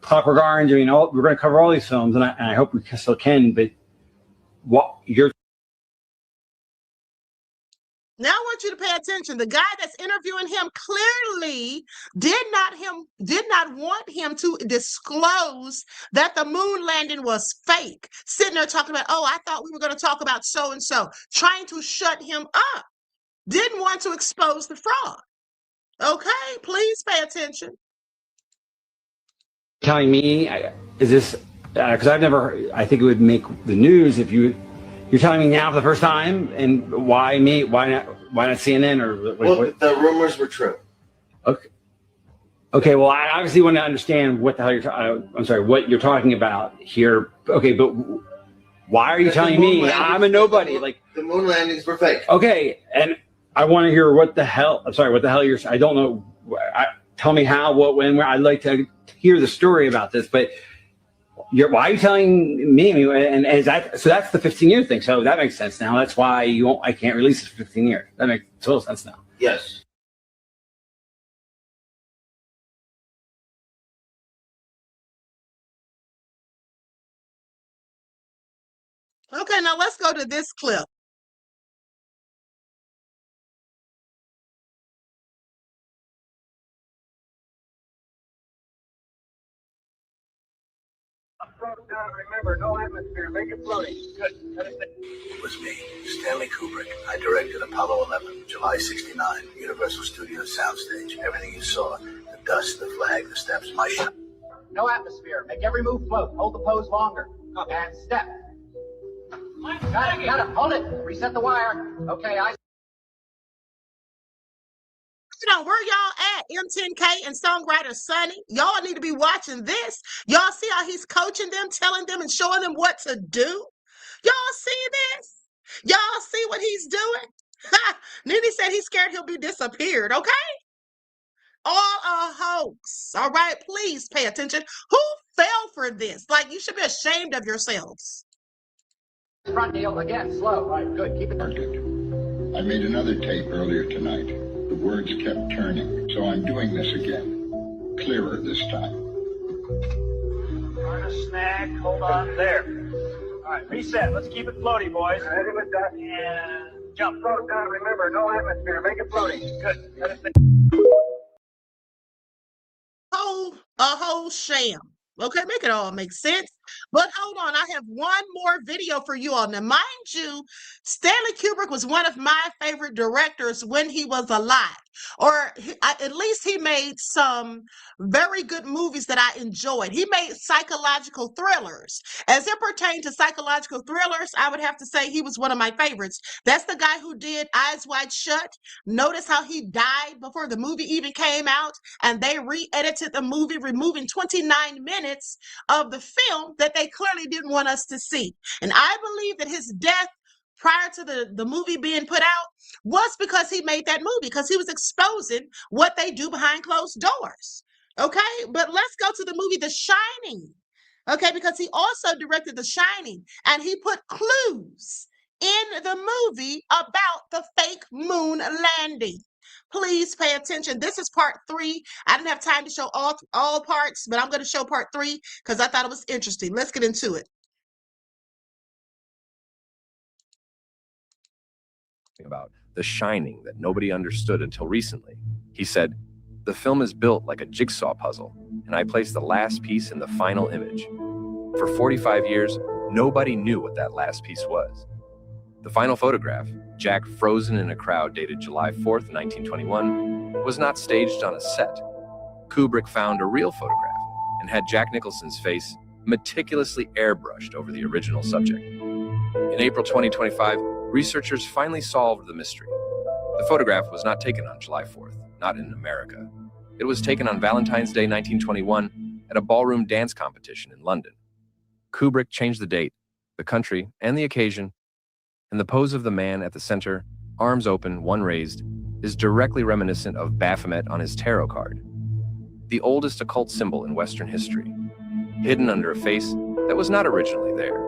Clockwork Orange. I mean, we're going to cover all these films, and I hope we still can. But what you're Now I want you to pay attention. The guy that's interviewing him clearly did not want him to disclose that the moon landing was fake. Sitting there talking about, oh, I thought we were going to talk about so and so, trying to shut him up. Didn't want to expose the fraud. Okay, please pay attention. telling me, is this because I've never? I think it would make the news if you're telling me now for the first time. And why me? Why not CNN or? Well, the rumors were true. Okay. Well, I obviously want to understand what the hell I'm sorry, what you're talking about here. Okay, but why are you telling me? I'm a nobody. Like the moon landings were fake. Okay, and I want to hear what the hell. I'm sorry, what the hell you're. I don't know. Tell me how, what, when, where. I'd like to hear the story about this, but why are you telling me? And is that so? That's the 15-year thing. So that makes sense now. That's why I can't release it for 15 years. That makes total sense now. Yes. Okay, now let's go to this clip. Remember, no atmosphere. Make it floating. Good. It was me, Stanley Kubrick. I directed Apollo 11, July 69, Universal Studios soundstage. Everything you saw, the dust, the flag, the steps, my shot. No atmosphere. Make every move float. Hold the pose longer. And step. Got it. Hold it. Reset the wire. Okay, Where y'all at? M10K and songwriter Sonny. Y'all need to be watching this. Y'all see how he's coaching them, telling them and showing them what to do? Y'all see this? Y'all see what he's doing? Then he said he's scared he'll be disappeared, okay? All a hoax. All right, please pay attention. Who fell for this? Like, you should be ashamed of yourselves. front heel again. Slow. Right. Good. Keep it. I made another tape earlier tonight. The words kept turning, so I'm doing this again. Clearer this time. On a snag. Hold on there. All right, reset. Let's keep it floaty, boys. And jump. Float down. Remember, no atmosphere. Make it floating. Good. A whole sham. Okay, make it all make sense. But hold on, I have one more video for you all. Now, mind you, Stanley Kubrick was one of my favorite directors when he was alive. Or at least he made some very good movies that I enjoyed. He made psychological thrillers. As it pertained to psychological thrillers, I would have to say he was one of my favorites. That's the guy who did Eyes Wide Shut. Notice how he died before the movie even came out, and they re-edited the movie, removing 29 minutes of the film that they clearly didn't want us to see. And I believe that his death prior to the movie being put out was because he made that movie, because he was exposing what they do behind closed doors. Okay, but let's go to the movie The Shining. Okay, because he also directed The Shining, and he put clues in the movie about the fake moon landing. Please pay attention. This is part 3. I didn't have time to show all parts, but I'm going to show part 3 because I thought it was interesting. Let's get into it. about The Shining that nobody understood until recently. He said, "The film is built like a jigsaw puzzle, and I placed the last piece in the final image. For 45 years, nobody knew what that last piece was." The final photograph, Jack frozen in a crowd dated July 4th, 1921, was not staged on a set. Kubrick found a real photograph and had Jack Nicholson's face meticulously airbrushed over the original subject. In April 2025, researchers finally solved the mystery. The photograph was not taken on July 4th, not in America. It was taken on Valentine's Day 1921 at a ballroom dance competition in London. Kubrick changed the date, the country, and the occasion, and the pose of the man at the center, arms open, one raised, is directly reminiscent of Baphomet on his tarot card, the oldest occult symbol in Western history, hidden under a face that was not originally there.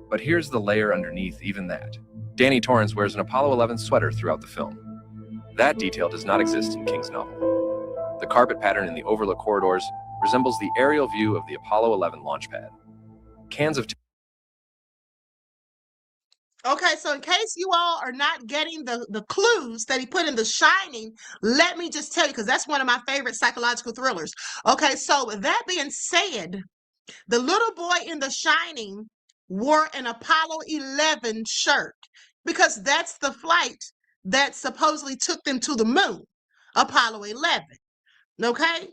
But here's the layer underneath even that. Danny Torrance wears an Apollo 11 sweater throughout the film. That detail does not exist in King's novel. The carpet pattern in the overlook corridors resembles the aerial view of the Apollo 11 launch pad. Cans of Okay, so in case you all are not getting the clues that he put in The Shining, let me just tell you, because that's one of my favorite psychological thrillers. Okay, so with that being said, the little boy in The Shining wore an Apollo 11 shirt because that's the flight that supposedly took them to the moon, Apollo 11. Okay?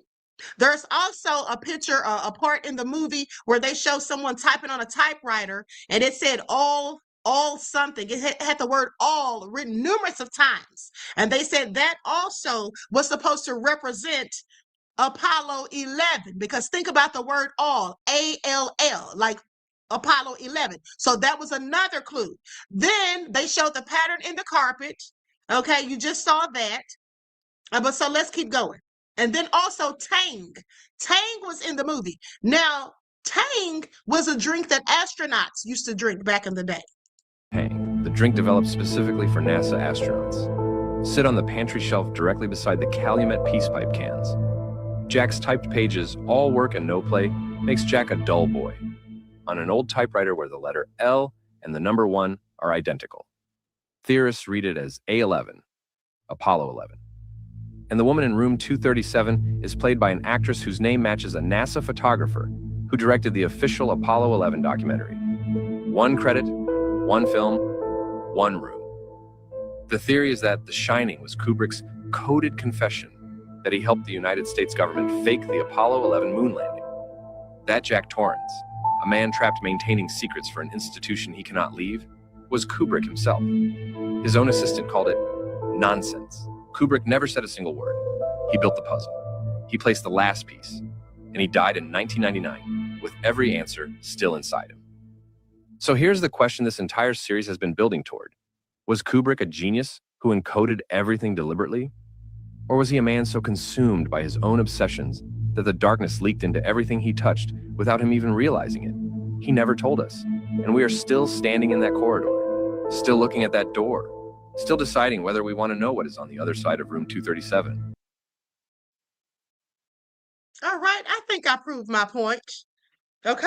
There's also a picture, a part in the movie where they show someone typing on a typewriter and it said all something. It had the word all written numerous of times. And they said that also was supposed to represent Apollo 11, because think about the word all, A-L-L, like Apollo 11. So that was another clue. Then they showed the pattern in the carpet. Okay, you just saw that. But so let's keep going. And then also Tang. Tang was in the movie. Now, Tang was a drink that astronauts used to drink back in the day. Tang, the drink developed specifically for NASA astronauts, sit on the pantry shelf directly beside the Calumet Peace Pipe cans. Jack's typed pages, all work and no play, makes Jack a dull boy, on an old typewriter where the letter L and the number 1 are identical. Theorists read it as A11, Apollo 11. And the woman in room 237 is played by an actress whose name matches a NASA photographer who directed the official Apollo 11 documentary. 1 credit, 1 film, 1 room. The theory is that The Shining was Kubrick's coded confession that he helped the United States government fake the Apollo 11 moon landing. That Jack Torrance, a man trapped maintaining secrets for an institution he cannot leave, was Kubrick himself. His own assistant called it nonsense. Kubrick never said a single word. He built the puzzle. He placed the last piece, and he died in 1999 with every answer still inside him. So here's the question this entire series has been building toward. Was Kubrick a genius who encoded everything deliberately? Or was he a man so consumed by his own obsessions that the darkness leaked into everything he touched without him even realizing it? He never told us, and we are still standing in that corridor, still looking at that door, still deciding whether we want to know what is on the other side of room 237. All right, I think I proved my point. Okay?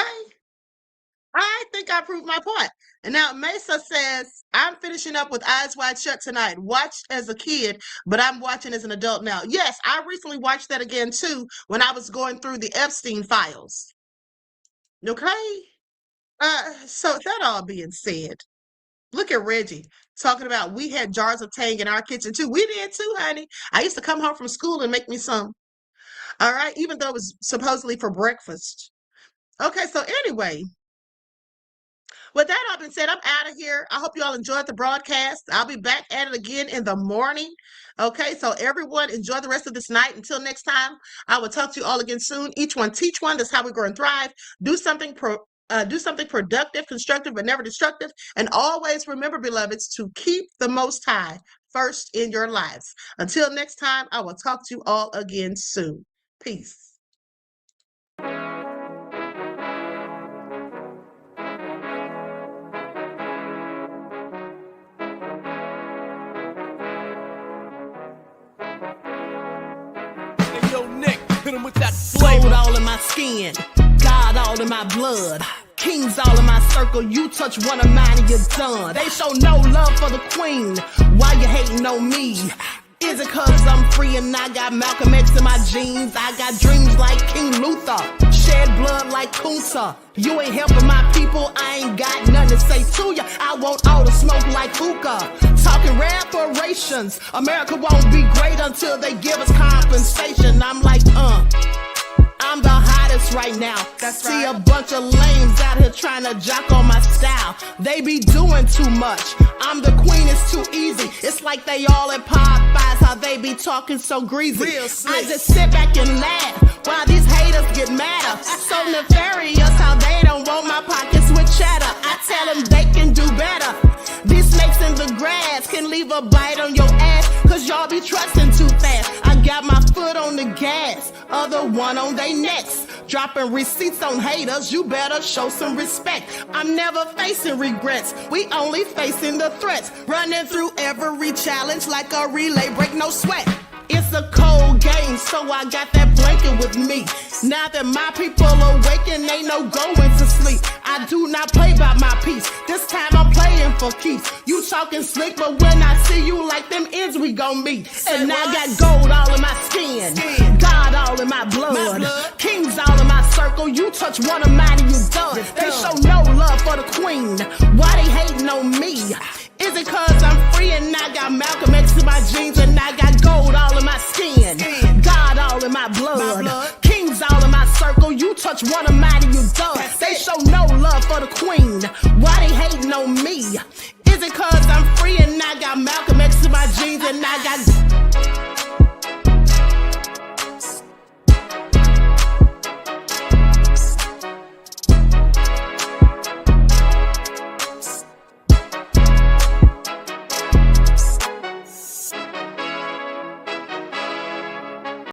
I think I proved my point. And now Mesa says, I'm finishing up with Eyes Wide Shut tonight. Watched as a kid, but I'm watching as an adult now. Yes, I recently watched that again too when I was going through the Epstein files. Okay? So that all being said, look at Reggie talking about we had jars of Tang in our kitchen too. We did too, honey. I used to come home from school and make me some. All right, even though it was supposedly for breakfast. Okay, so anyway, with that all been said, I'm out of here. I hope you all enjoyed the broadcast. I'll be back at it again in the morning. Okay, so everyone enjoy the rest of this night. Until next time, I will talk to you all again soon. Each one teach one. That's how we grow and thrive. Do something productive, constructive, but never destructive. And always remember, beloveds, to keep the Most High first in your lives. Until next time, I will talk to you all again soon. Peace. Sold all in my skin, God all in my blood. Kings all in my circle, you touch one of mine and you're done. They show no love for the queen, why you hating on me? Is it cause I'm free and I got Malcolm X in my jeans? I got dreams like King Luther, shed blood like Kunsa. You ain't helping my people, I ain't got nothing to say to ya. I want all the smoke like hookah. Talking reparations, America won't be great until they give us compensation. I'm like, I'm the hottest right now. That's See right. A bunch of lames out here trying to jock on my style. They be doing too much. I'm the queen, it's too easy. It's like they all at Popeyes, how they be talking so greasy. I just sit back and laugh while these haters get madder. So nefarious how they don't want my pockets with cheddar. I tell them they can do better. These snakes in the grass can leave a bite on your ass, cause y'all be trusting too fast. I got my foot on the gas, other one on they necks. Dropping receipts on haters, you better show some respect. I'm never facing regrets, we only facing the threats. Running through every challenge like a relay, break no sweat. It's a cold game, so I got that blanket with me. Now that my people awaken, ain't no going to sleep. I do not play by my piece, this time I'm playing for keeps. You talking slick, but when I see you like them ends, we gon' meet. And I got gold all in my skin, God all in my blood. Kings all in my circle, you touch one of mine and you done. They show no love for the queen, why they hating on me? Is it cause I'm free and I got Malcolm X in my jeans and I got gold all in my skin, God all in my blood. Kings all in my circle, you touch one of mine and you done. They show no love for the queen, why they hating on me? Is it cause I'm free and I got Malcolm X in my jeans and I got